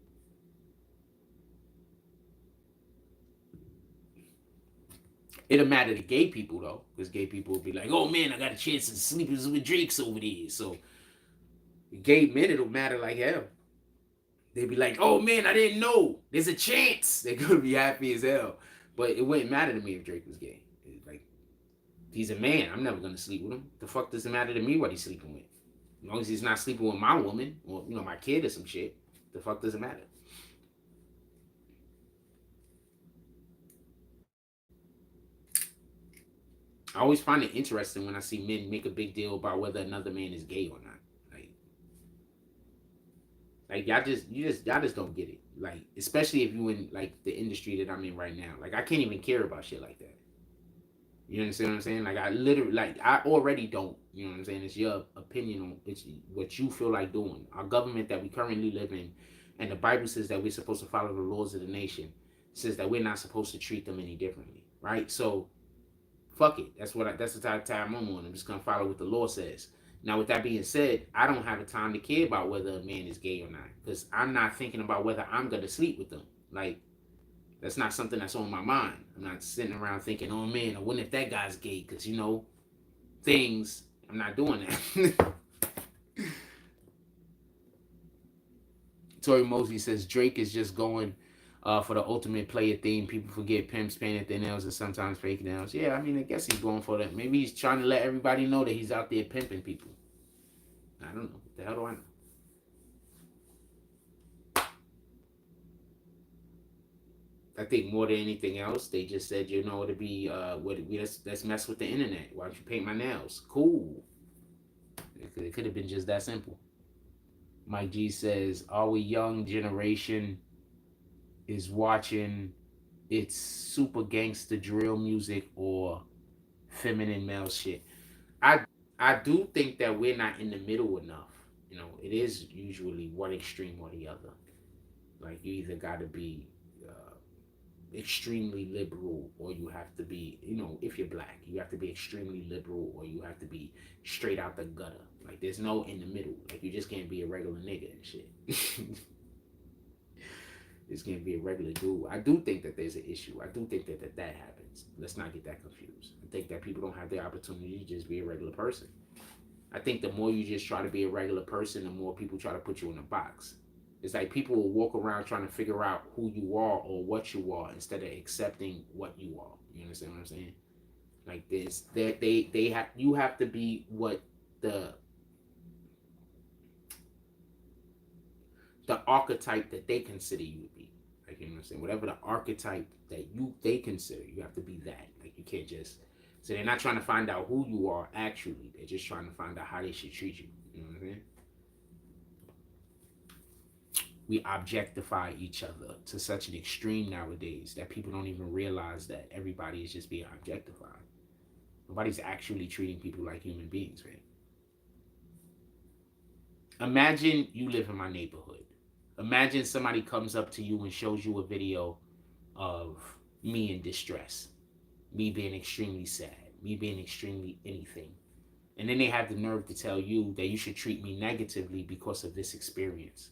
It'll matter to gay people, though. Because gay people will be like, oh, man, I got a chance to sleep with Drake's over there. So, gay men, it'll matter like hell. They'd be like, oh, man, I didn't know. There's a chance. They're going to be happy as hell. But it wouldn't matter to me if Drake was gay. Like, he's a man. I'm never going to sleep with him. The fuck does it matter to me what he's sleeping with? As long as he's not sleeping with my woman or, you know, my kid or some shit, the fuck does it matter? I always find it interesting when I see men make a big deal about whether another man is gay or not. Like y'all just don't get it. Like, especially if you in like the industry that I'm in right now. Like, I can't even care about shit like that. You understand what I'm saying? Like, I literally, like, I already don't. You know what I'm saying? It's your opinion on it's what you feel like doing. Our government that we currently live in, and the Bible says that we're supposed to follow the laws of the nation. Says that we're not supposed to treat them any differently, right? So fuck it. That's the type of time I'm on. I'm just gonna follow what the law says. Now, with that being said, I don't have the time to care about whether a man is gay or not, because I'm not thinking about whether I'm gonna sleep with them. Like, that's not something that's on my mind. I'm not sitting around thinking, oh man, I wonder if that guy's gay, because things. I'm not doing that. Tori Mosley says Drake is just going for the ultimate player theme. People forget pimps painted their nails and sometimes fake nails. Yeah, I mean, I guess he's going for that. Maybe he's trying to let everybody know that he's out there pimping people. I don't know. What the hell do I know? I think more than anything else, they just said, to be let's mess with the internet. Why don't you paint my nails? Cool. It could have been just that simple. Mike G says, our young generation is watching it's super gangster drill music or feminine male shit. I do think that we're not in the middle enough. It is usually one extreme or the other. Like, you either got to be extremely liberal, or you have to be, if you're black, you have to be extremely liberal, or you have to be straight out the gutter. Like, there's no in the middle. Like, you just can't be a regular nigga and shit. Just can't be a regular dude. I do think that there's an issue. I do think that happens. Let's not get that confused. I think that people don't have the opportunity to just be a regular person. I think the more you just try to be a regular person, the more people try to put you in a box. It's like people will walk around trying to figure out who you are or what you are instead of accepting what you are. You understand what I'm saying? Like this, they have you have to be what the archetype that they consider you to be. Like, you know what I'm saying? Whatever the archetype that they consider, you have to be that. Like, you can't just. So they're not trying to find out who you are actually. They're just trying to find out how they should treat you. You know what I'm saying? We objectify each other to such an extreme nowadays that people don't even realize that everybody is just being objectified. Nobody's actually treating people like human beings, man. Imagine you live in my neighborhood. Imagine somebody comes up to you and shows you a video of me in distress, me being extremely sad, me being extremely anything. And then they have the nerve to tell you that you should treat me negatively because of this experience.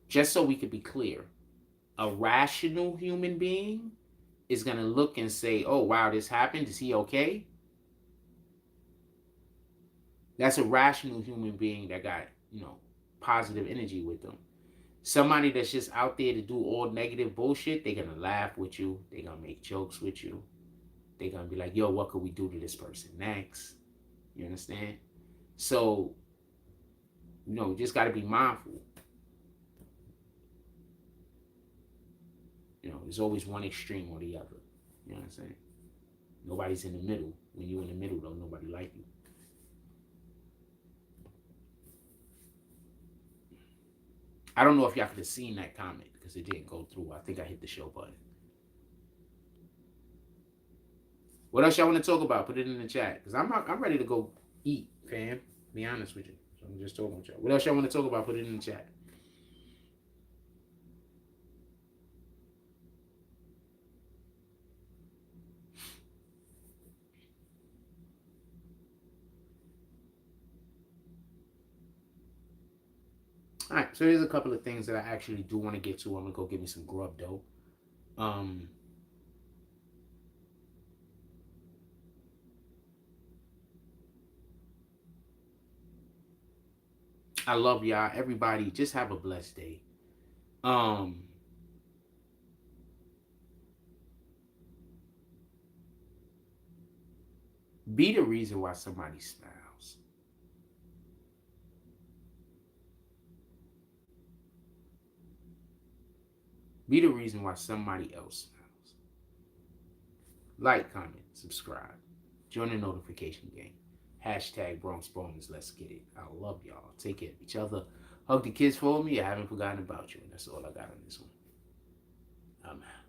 Just so we could be clear, a rational human being is going to look and say, oh, wow, this happened. Is he okay? That's a rational human being that got, positive energy with them. Somebody that's just out there to do all negative bullshit, they're going to laugh with you. They're going to make jokes with you. They're going to be like, yo, what could we do to this person next? You understand? So, just got to be mindful. There's always one extreme or the other. You know what I'm saying? Nobody's in the middle. When you're in the middle, though, nobody like you. I don't know if y'all could have seen that comment because it didn't go through. I think I hit the show button. What else y'all want to talk about? Put it in the chat because I'm ready to go eat, fam. Be honest with you. So I'm just talking with y'all. What else y'all want to talk about? Put it in the chat. All right, so there's a couple of things that I actually do want to get to. I'm gonna go get me some grub though. I love y'all. Everybody, just have a blessed day. Be the reason why somebody smiles. Be the reason why somebody else smiles. Like, comment, subscribe. Join the notification gang. Hashtag Bronx Bonus. Let's get it. I love y'all. Take care of each other. Hug the kids for me. I haven't forgotten about you. And that's all I got on this one. I'm out.